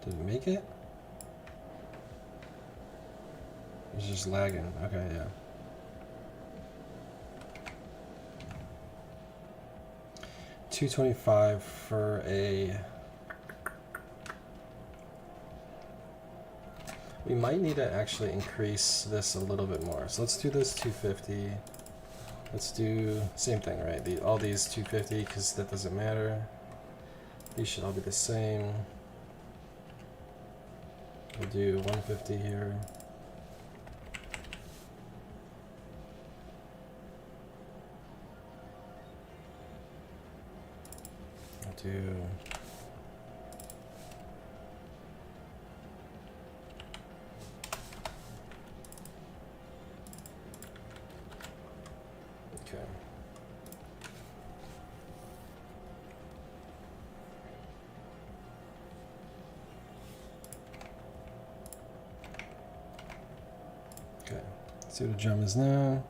S2: Did it make it? It's just lagging. Okay, yeah. $225 for a. We might need to actually increase this a little bit more. So let's do this 250. Let's do same thing, right? All these 250 because that doesn't matter. These should all be the same. We'll do 150 here. Do okay. Okay. Let's see what the drum is now.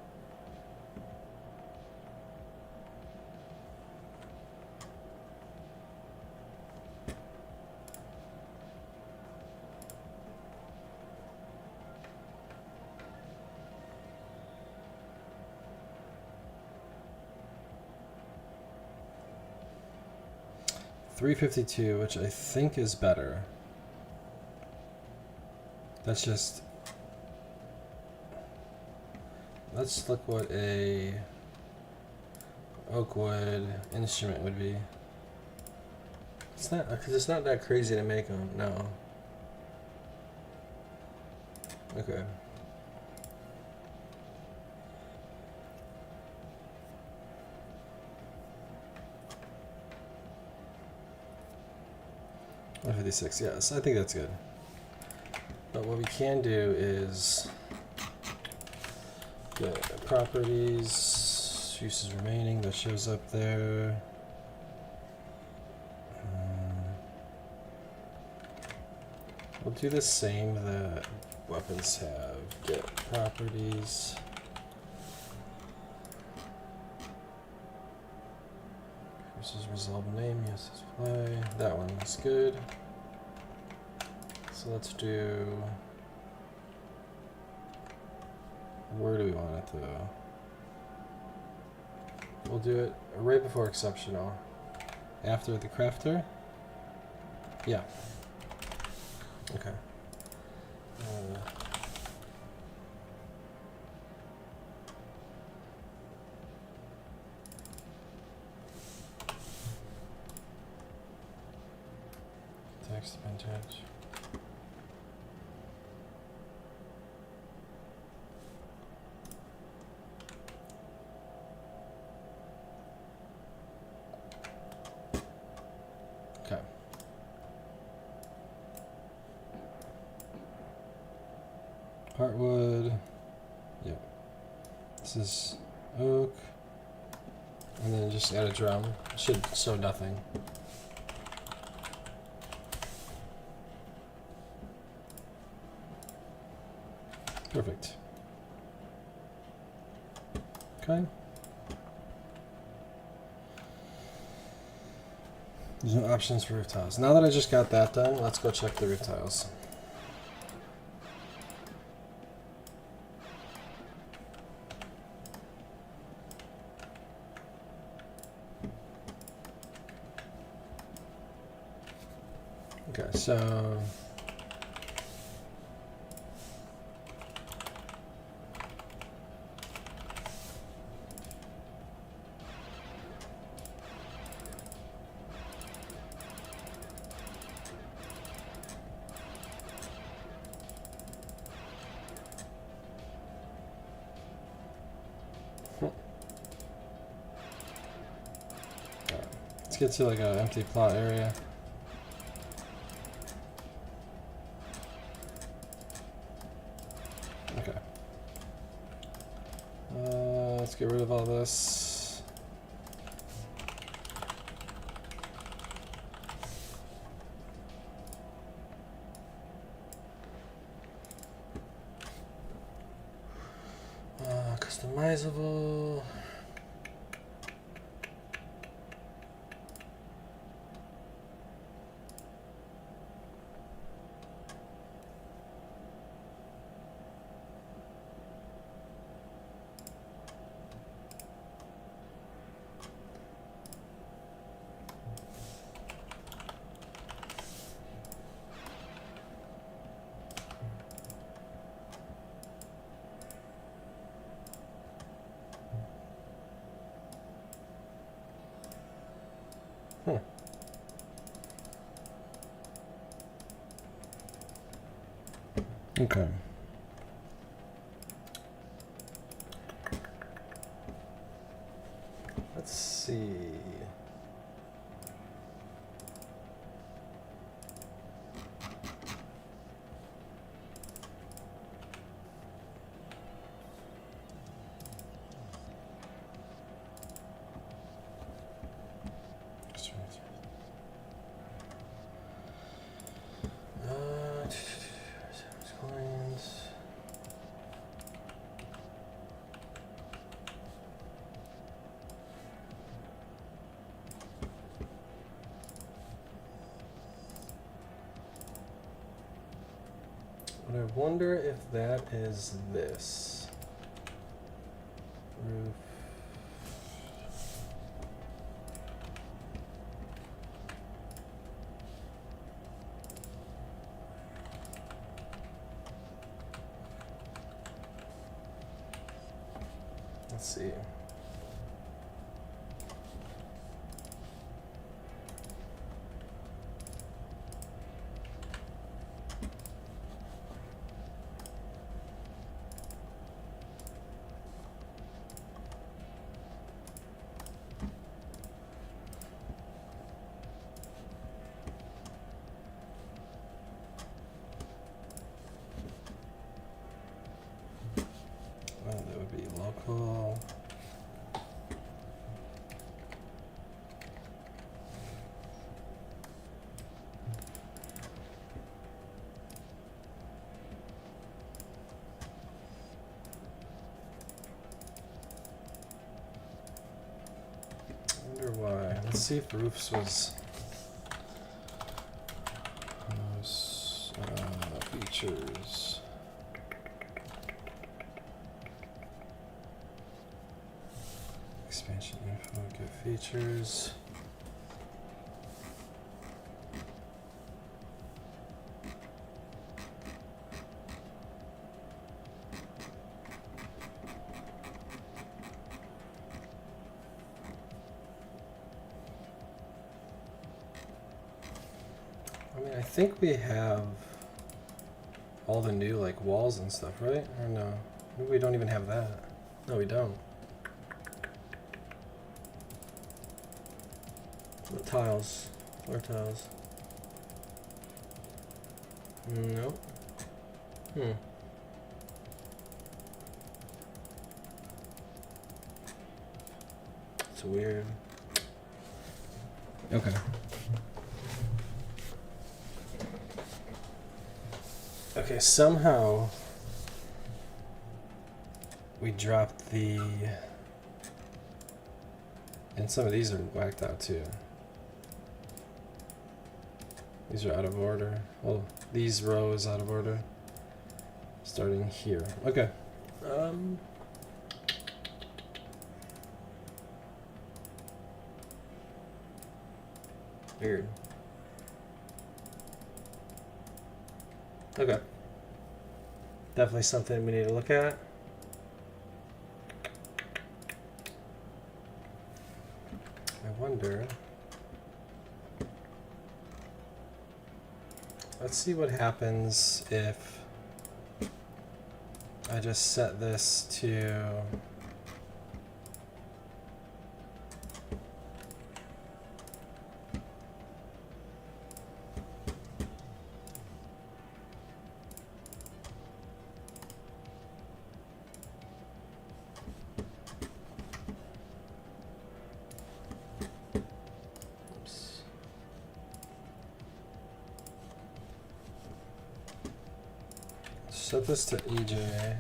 S2: $352, which I think is better. That's just. Let's look what a oakwood instrument would be. It's not, because it's not that crazy to make them. No. Okay. $156, yes, I think that's good. But what we can do is get properties, uses remaining, that shows up there. We'll do the same that weapons have. Get properties. This is resolve name, yes, display. That one looks good. So let's do. Where do we want it though? We'll do it right before exceptional. After the crafter? Yeah. Okay. Text vintage. Okay. Heartwood. Yep. This is oak. And then just add a drum. Should show nothing. Perfect. Okay. There's no options for roof tiles. Now that I just got that done, let's go check the roof tiles. Okay, so let's get to like an empty plot area. Okay. Let's get rid of all this. Customizable. Okay. Let's see. Coins. But I wonder if that is this roof. Let's see. That would be local. I wonder why. Let's see if roofs was features. Expansion info, get features. I mean, I think we have all the new like walls and stuff, right? Or no? Maybe we don't even have that. No, we don't. The tiles, floor tiles. Nope. It's weird. Okay. Okay, somehow we dropped the, and some of these are whacked out too. These are out of order. Oh, these rows out of order. Starting here. Okay. Weird. Okay. Definitely something we need to look at. I wonder. Let's see what happens if I just set this to set this to EJ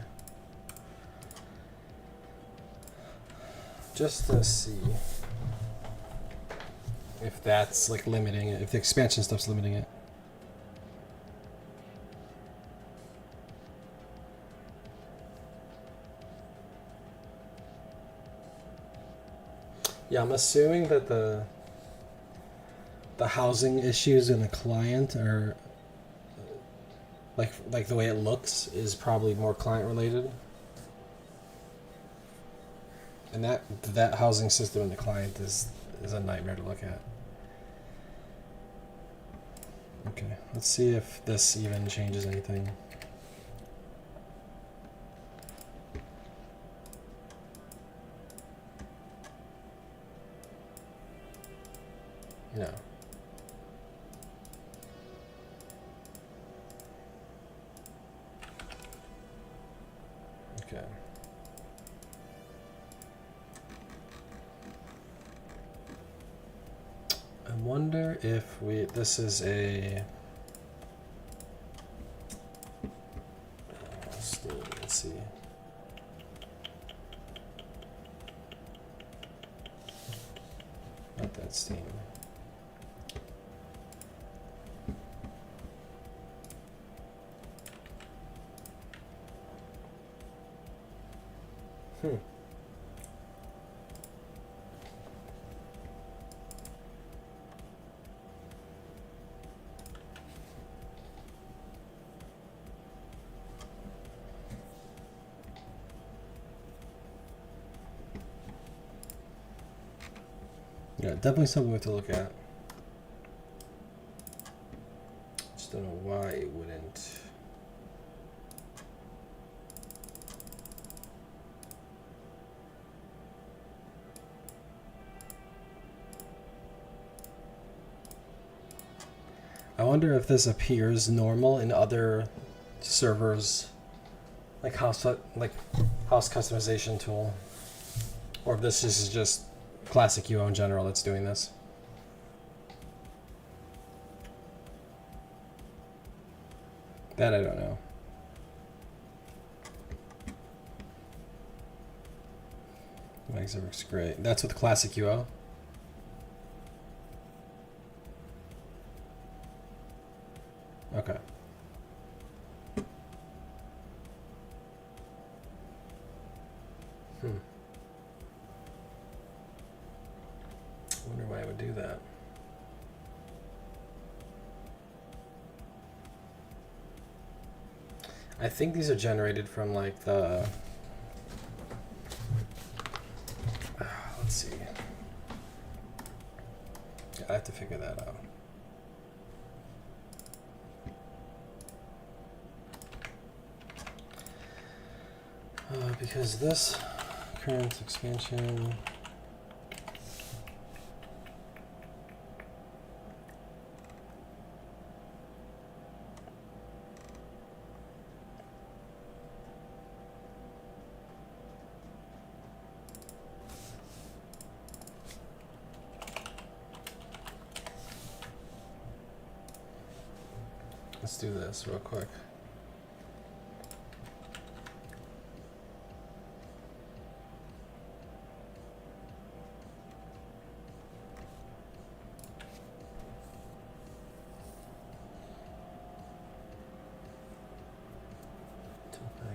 S2: just to see if that's like limiting it, if the expansion stuff's limiting it. Yeah, I'm assuming that the housing issues in the client are like the way it looks is probably more client related. And that housing system in the client is a nightmare to look at. Okay, let's see if this even changes anything. No. Okay. I wonder if this is a Steam, let's see. Not that Steam. Yeah, definitely something we have to look at. Just don't know why it wouldn't. I wonder if this appears normal in other servers, like house customization tool, or if this is just classic UO in general that's doing this. That I don't know. Makes it works great. That's with classic UO. Okay. Wonder why I would do that. I think these are generated from like the let's see. I have to figure that out. Because this current expansion let's do this real quick.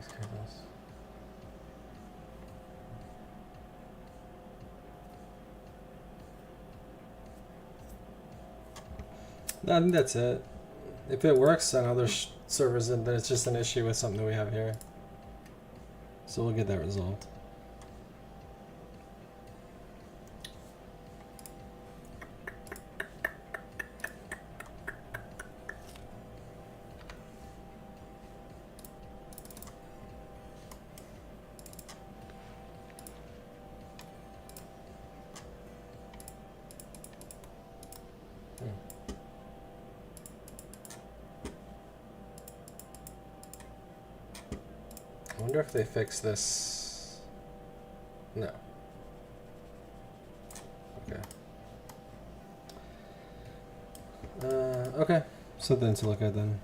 S2: cables. No, I think that's it. If it works on other servers, then it's just an issue with something that we have here. So we'll get that resolved. I wonder if they fix this. No. Okay. Okay. Something to look at then.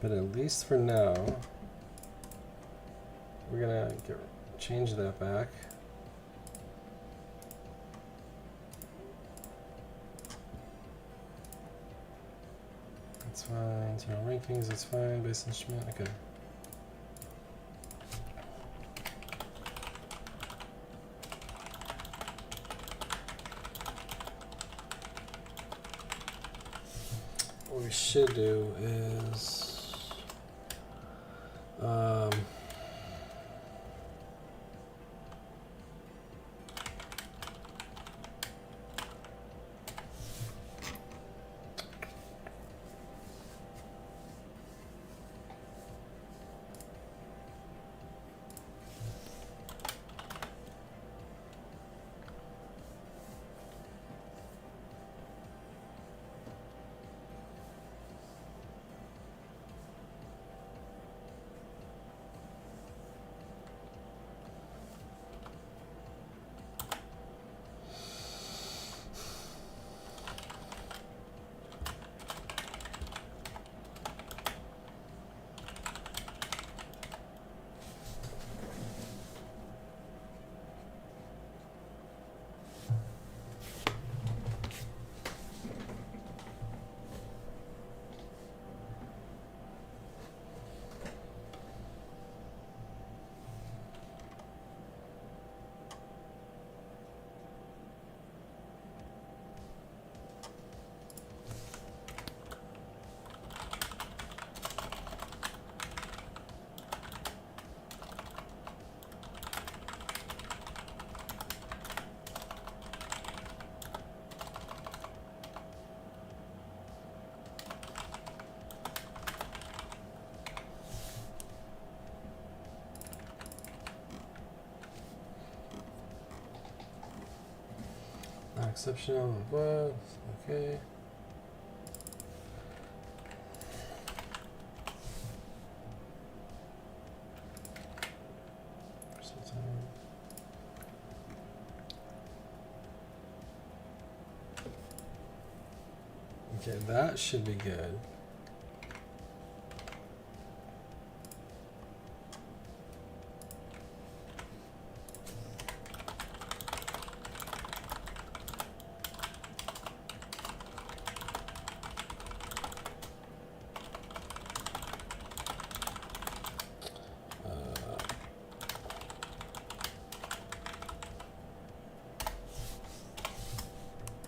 S2: But at least for now, we're gonna change that back. That's fine. Internal rankings, that's fine. Base instrument, okay. What we should do is not exceptional. What? Okay. Okay, that should be good.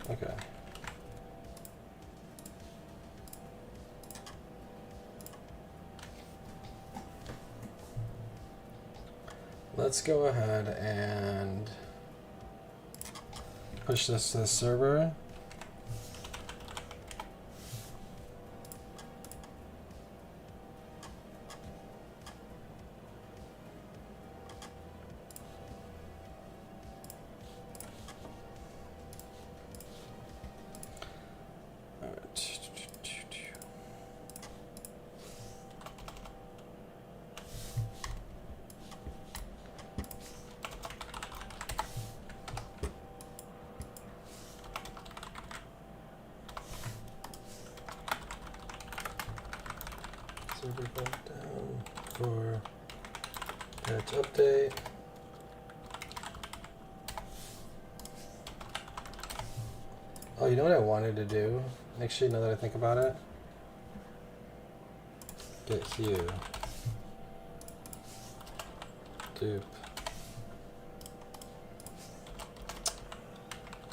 S2: Okay. Let's go ahead and push this to the server. Server back down for patch update. Oh, you know what I wanted to do? Actually, now that I think about it, Get hue. Dupe.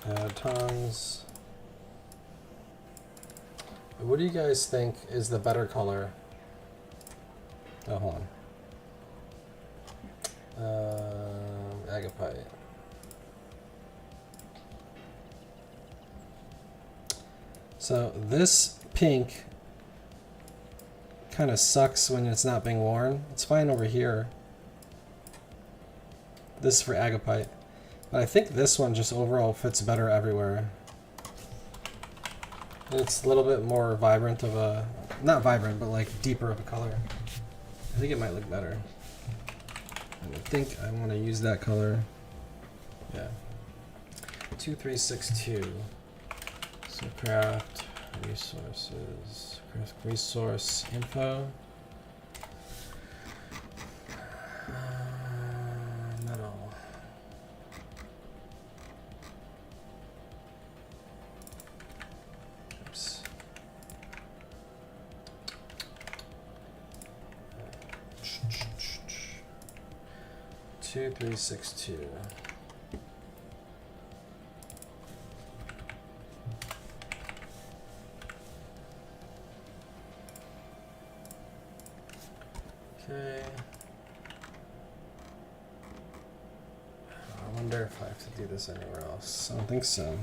S2: Add tongues. What do you guys think is the better color? Oh, hold on. Agapite. So this pink kind of sucks when it's not being worn. It's fine over here. This is for Agapite. But I think this one just overall fits better everywhere. It's a little bit more vibrant of a, not vibrant, but like deeper of a color. I think it might look better. I think I want to use that color. Yeah. 2362. So craft resources, craft resource info. Metal. Oops. 2362. Okay. I wonder if I have to do this anywhere else. I don't think so.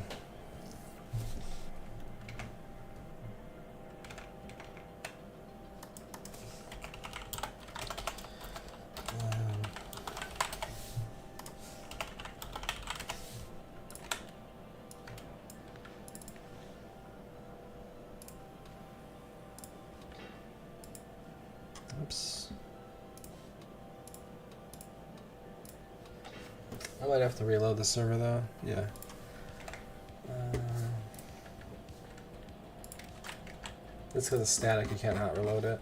S2: Oops. I might have to reload the server though. Yeah. It's because it's static, you can't hot reload it.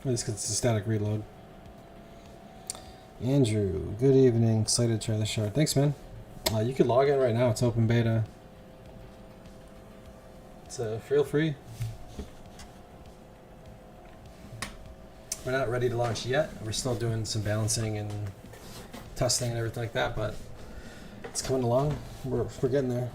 S2: It's because it's a static reload. Andrew, good evening. Excited to try the shard. Thanks, man. You could log in right now. It's open beta. So feel free. We're not ready to launch yet. We're still doing some balancing and testing and everything like that, but it's coming along. We're getting there.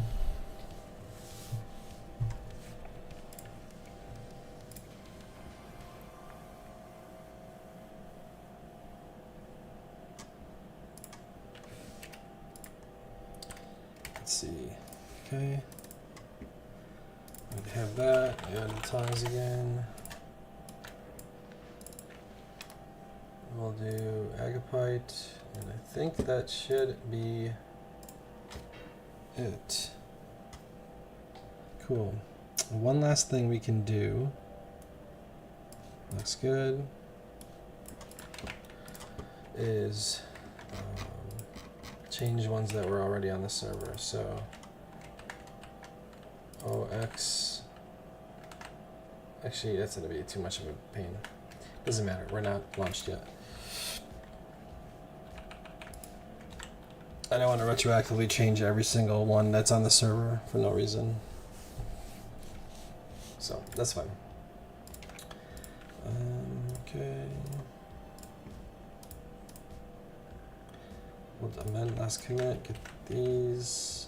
S2: Let's see. Okay. We have that. Add the tongues again. We'll do Agapite, and I think that should be it. Cool. One last thing we can do. Looks good. Is change ones that were already on the server. So OX. Actually, that's going to be too much of a pain. Doesn't matter. We're not launched yet. I don't want to retroactively change every single one that's on the server for no reason. So, that's fine. Okay. We'll amend last commit, get these.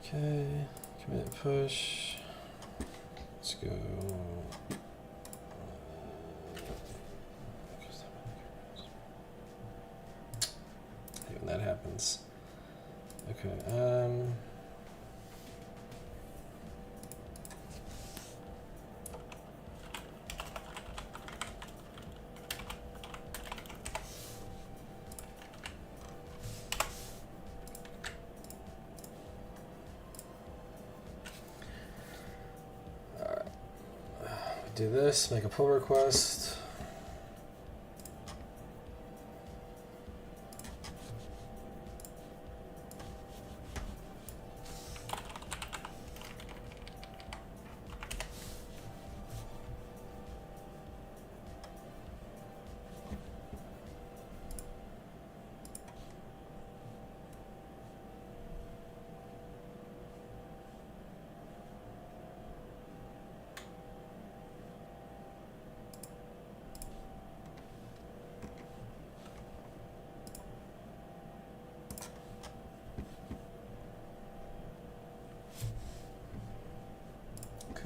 S2: Okay, commit push. Let's go. I hate when that happens. Okay, do this, make a pull request.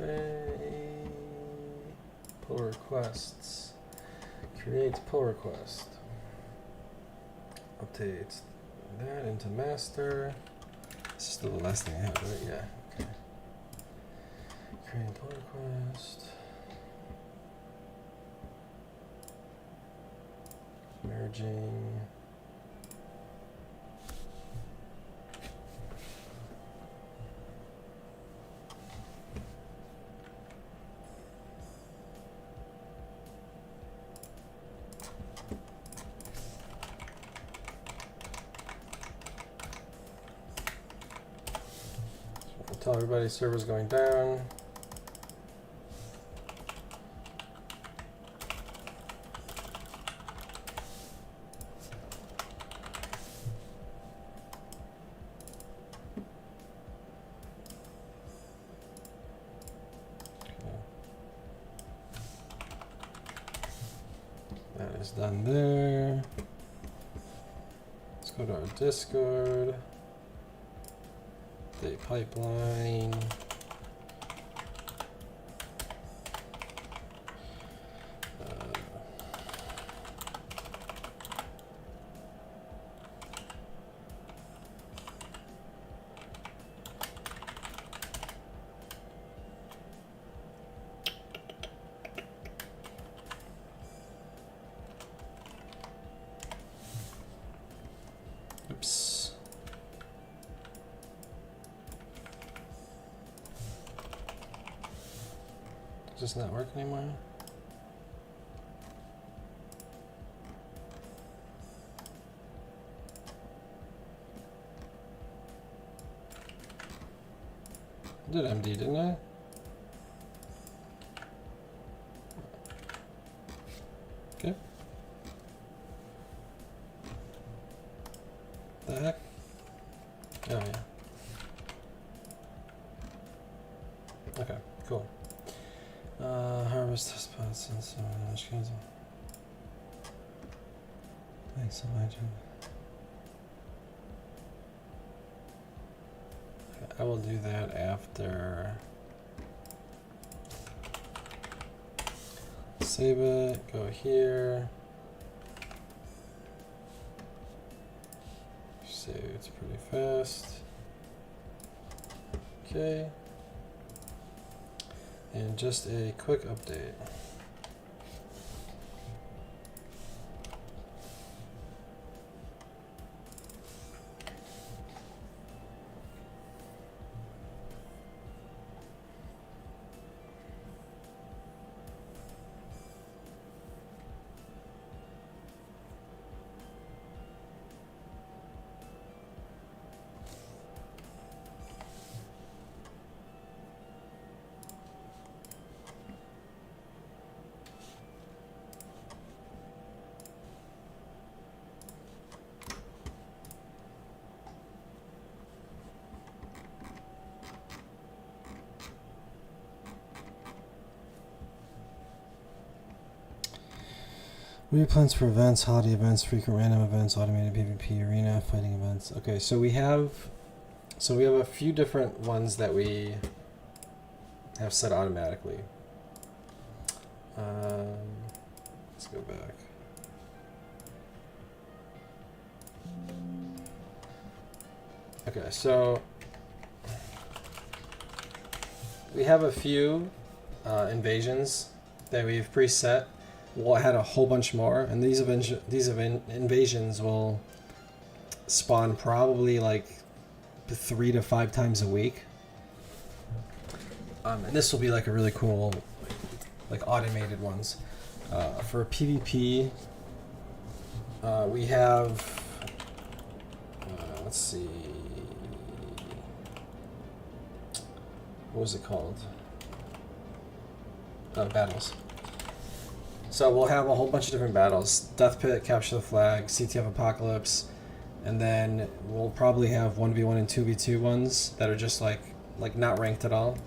S2: Okay. Pull requests. Create pull request. Update that into master. This is still the last thing I have, right? Yeah. Okay. Create pull request. Merging. Tell everybody server's going down. That is done there. Let's go to our Discord. The pipeline. Oops. Does this not work anymore? I did MD, didn't I? Okay. The heck? Oh yeah. Okay, cool. Harvest spots and so much kinds of. Thanks so much. Okay, I will do that after. Save it, go here. Save it's pretty fast. Okay. And just a quick update. What are your plans for events, holiday events, frequent random events, automated PvP, arena, fighting events? Okay, so we have a few different ones that we have set automatically. Let's go back. Okay, so we have a few invasions that we've preset. We'll add a whole bunch more, and these invasions will spawn probably like 3 to 5 times a week. And this will be like a really cool, like automated ones. For PvP, we have, let's see, what was it called? Battles. So we'll have a whole bunch of different battles. Death Pit, Capture the Flag, CTF Apocalypse, and then we'll probably have 1v1 and 2v2 ones that are just like not ranked at all.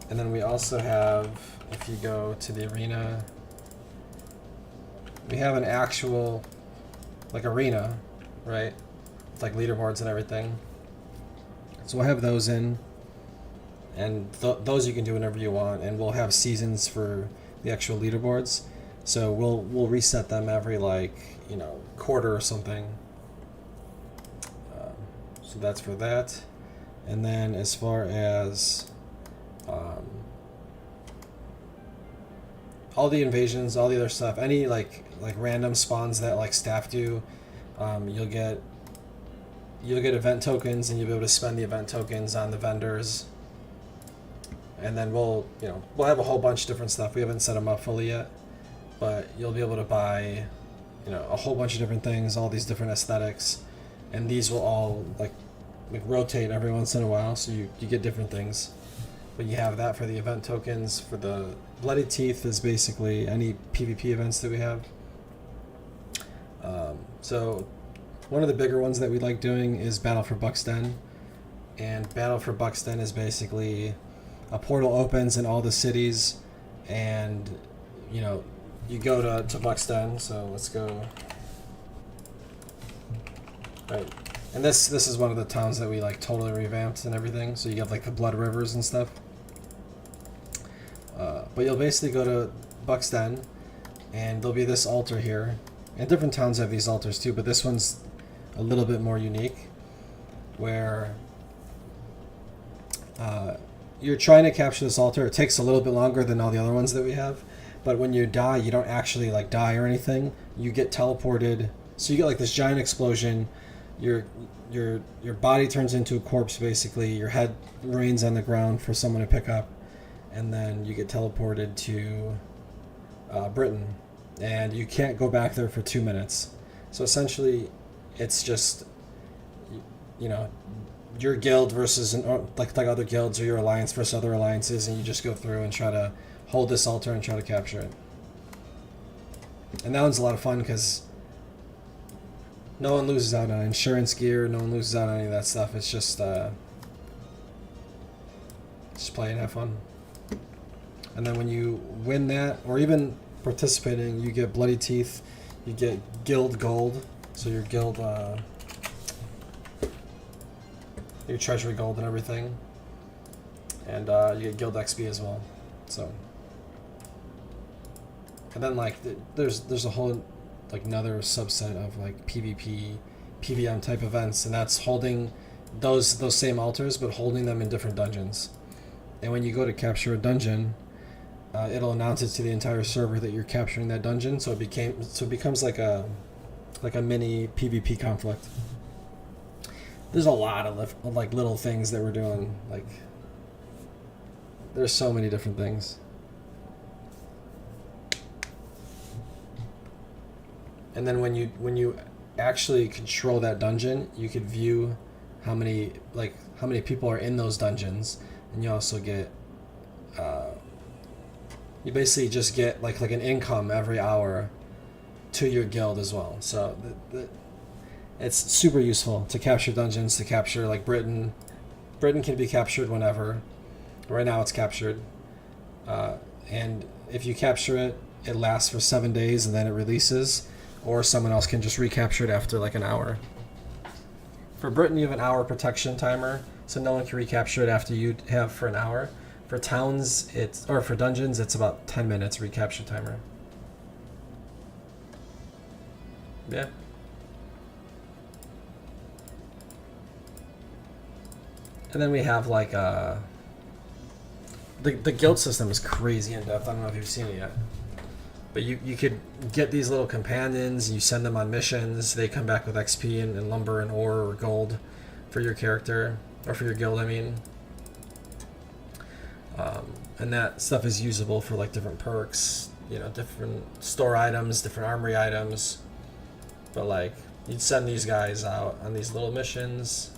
S2: And then we also have, if you go to the arena, we have an actual like arena, right? With like leaderboards and everything. So we'll have those in. and those you can do whenever you want, and we'll have seasons for the actual leaderboards. So we'll reset them every quarter or something. So that's for that. And then as far as all the invasions, all the other stuff, any like random spawns that like staff do, you'll get event tokens, and you'll be able to spend the event tokens on the vendors. And then we'll have a whole bunch of different stuff. We haven't set them up fully yet, but you'll be able to buy a whole bunch of different things, all these different aesthetics, and these will all like rotate every once in a while, so you get different things. But you have that for the event tokens. For the Bloody Teeth is basically any PvP events that we have. So one of the bigger ones that we like doing is Battle for Buxton. And Battle for Buxton is basically a portal opens in all the cities, and you go to Buxton. So let's go. Right. And this is one of the towns that we like totally revamped and everything. So you have like the blood rivers and stuff. But you'll basically go to Buxton, and there'll be this altar here. And different towns have these altars too, but this one's a little bit more unique, where you're trying to capture this altar. It takes a little bit longer than all the other ones that we have, but when you die, you don't actually like die or anything. You get teleported. So you get like this giant explosion. Your body turns into a corpse basically. Your head remains on the ground for someone to pick up, and then you get teleported to Britain, and you can't go back there for 2 minutes. So essentially, it's just your guild versus like other guilds, or your alliance versus other alliances, and you just go through and try to hold this altar and try to capture it. And that one's a lot of fun because no one loses out on insurance gear, no one loses out on any of that stuff. It's just play and have fun. And then when you win that, or even participating, you get Bloody Teeth, you get guild gold, so your guild, your treasury gold and everything, and you get guild XP as well. So, and then like there's a whole like another subset of like PvP, PvM type events, and that's holding those same altars, but holding them in different dungeons. And when you go to capture a dungeon, it'll announce it to the entire server that you're capturing that dungeon. So it becomes like a mini PvP conflict. There's a lot of like little things that we're doing. Like there's so many different things. And then when you actually control that dungeon, you could view how many people are in those dungeons, and you also get you basically just get like an income every hour to your guild as well. So it's super useful to capture dungeons, to capture like Britain. Britain can be captured whenever. Right now it's captured, and if you capture it, it lasts for 7 days and then it releases, or someone else can just recapture it after like an hour. For Britain, you have an hour protection timer, so no one can recapture it after you have for an hour. For towns, for dungeons, it's about 10 minutes recapture timer. Yeah. And then we have like the guild system is crazy in depth. I don't know if you've seen it yet. But you could get these little companions, you send them on missions, they come back with XP and lumber and ore or gold for your character, or for your guild, I mean. And that stuff is usable for like different perks, different store items, different armory items. But like, you'd send these guys out on these little missions.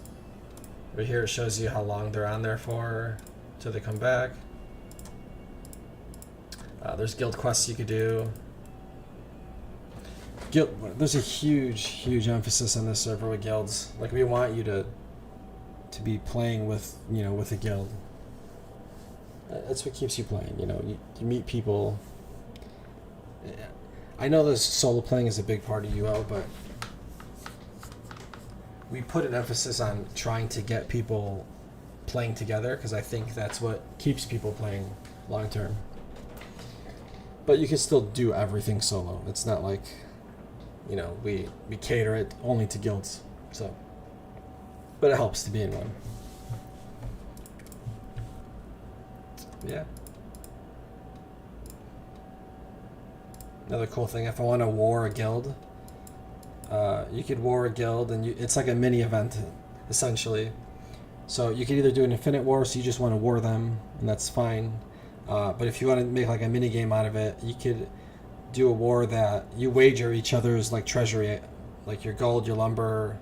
S2: Right here it shows you how long they're on there for, till they come back. There's guild quests you could do. There's a huge emphasis on this server with guilds. Like, we want you to be playing with with a guild. That's what keeps you playing. You meet people. I know this solo playing is a big part of UO, but we put an emphasis on trying to get people playing together, because I think that's what keeps people playing long term. But you can still do everything solo. It's not like, you know, we cater it only to guilds. So, but it helps to be in one. Yeah. Another cool thing, if I want to war a guild, you could war a guild, and it's like a mini event, essentially. So you could either do an infinite war, so you just want to war them, and that's fine. But if you want to make like a mini game out of it, you could do a war that you wager each other's like treasury, like your gold, your lumber,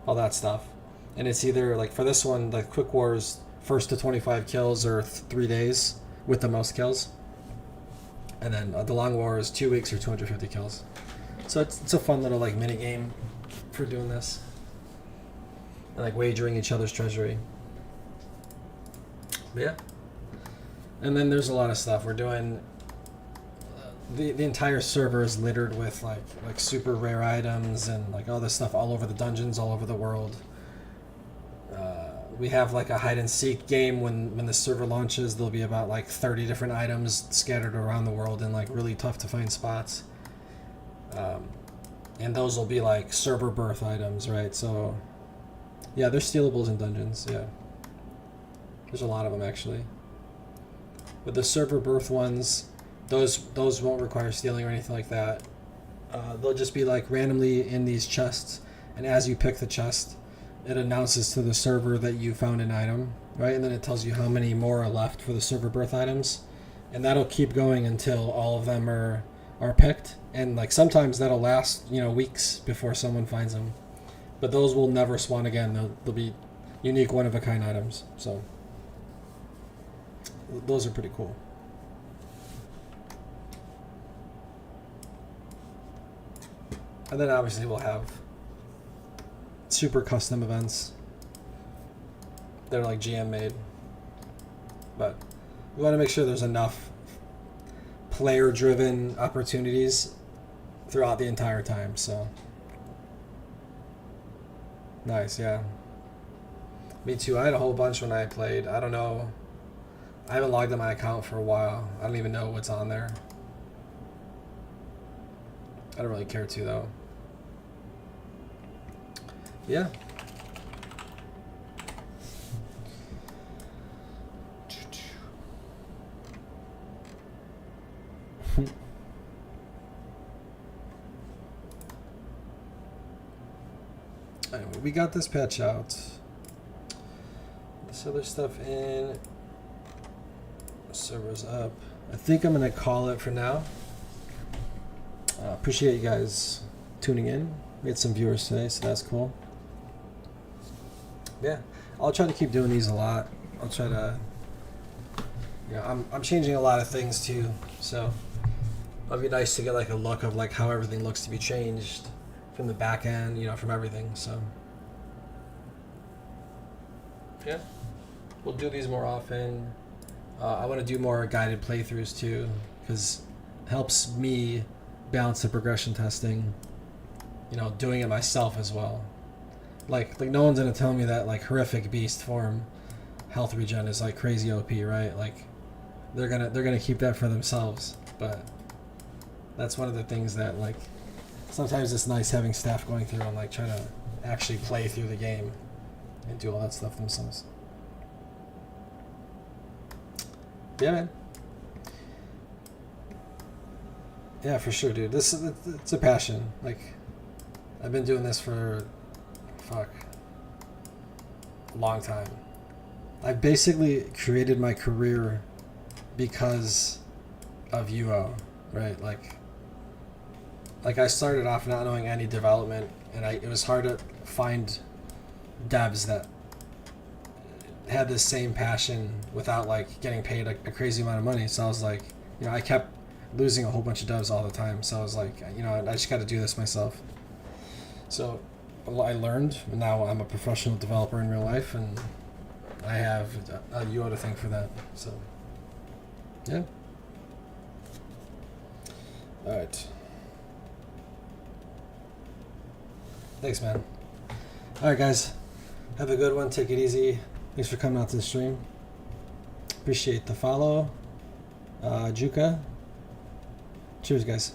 S2: all that stuff. And it's either like for this one, like quick wars, first to 25 kills or 3 days with the most kills. And then the long war is 2 weeks or 250 kills. So it's a fun little like mini game for doing this. And like wagering each other's treasury. But yeah. And then there's a lot of stuff. We're doing the entire server is littered with like super rare items and like all this stuff all over the dungeons, all over the world. We have like a hide and seek game when the server launches. There'll be about like 30 different items scattered around the world in like really tough to find spots. And those will be like server birth items, right? So yeah, there's stealables in dungeons. Yeah, there's a lot of them actually. But the server birth ones, those won't require stealing or anything like that. They'll just be like randomly in these chests, and as you pick the chest, it announces to the server that you found an item, right? And then it tells you how many more are left for the server birth items, and that'll keep going until all of them are picked. And like sometimes that'll last, you know, weeks before someone finds them. But those will never spawn again. They'll be unique, one of a kind items. So those are pretty cool. And then obviously we'll have super custom events. They're like GM made. But we want to make sure there's enough player driven opportunities throughout the entire time. So nice, yeah. Me too. I had a whole bunch when I played. I don't know. I haven't logged on my account for a while. I don't even know what's on there. I don't really care to though. Yeah. Anyway, we got this patch out. This other stuff in. Server's up. I think I'm gonna call it for now. Appreciate you guys tuning in. We had some viewers today, so that's cool. Yeah, I'll try to keep doing these a lot. I'll try to. You know, I'm changing a lot of things too, so it'll be nice to get like a look of like how everything looks to be changed from the back end, you know, from everything. So yeah, we'll do these more often. I want to do more guided playthroughs too, because it helps me balance the progression testing, you know, doing it myself as well. Like no one's gonna tell me that like horrific beast form health regen is like crazy OP, right? Like they're gonna keep that for themselves. But that's one of the things that like sometimes it's nice having staff going through and like trying to actually play through the game and do all that stuff themselves. Yeah, man. Yeah, for sure, dude. It's a passion. Like, I've been doing this for, a long time. I basically created my career because of UO, right? Like I started off not knowing any development, and it was hard to find devs that had this same passion without like getting paid a crazy amount of money. So I was like, you know, I kept losing a whole bunch of devs all the time. So I was like, you know, I just got to do this myself. So I learned, and now I'm a professional developer in real life, and I have a UO to thank for that. So yeah. All right. Thanks, man. All right, guys. Have a good one. Take it easy. Thanks for coming out to the stream. Appreciate the follow. Juka. Cheers, guys.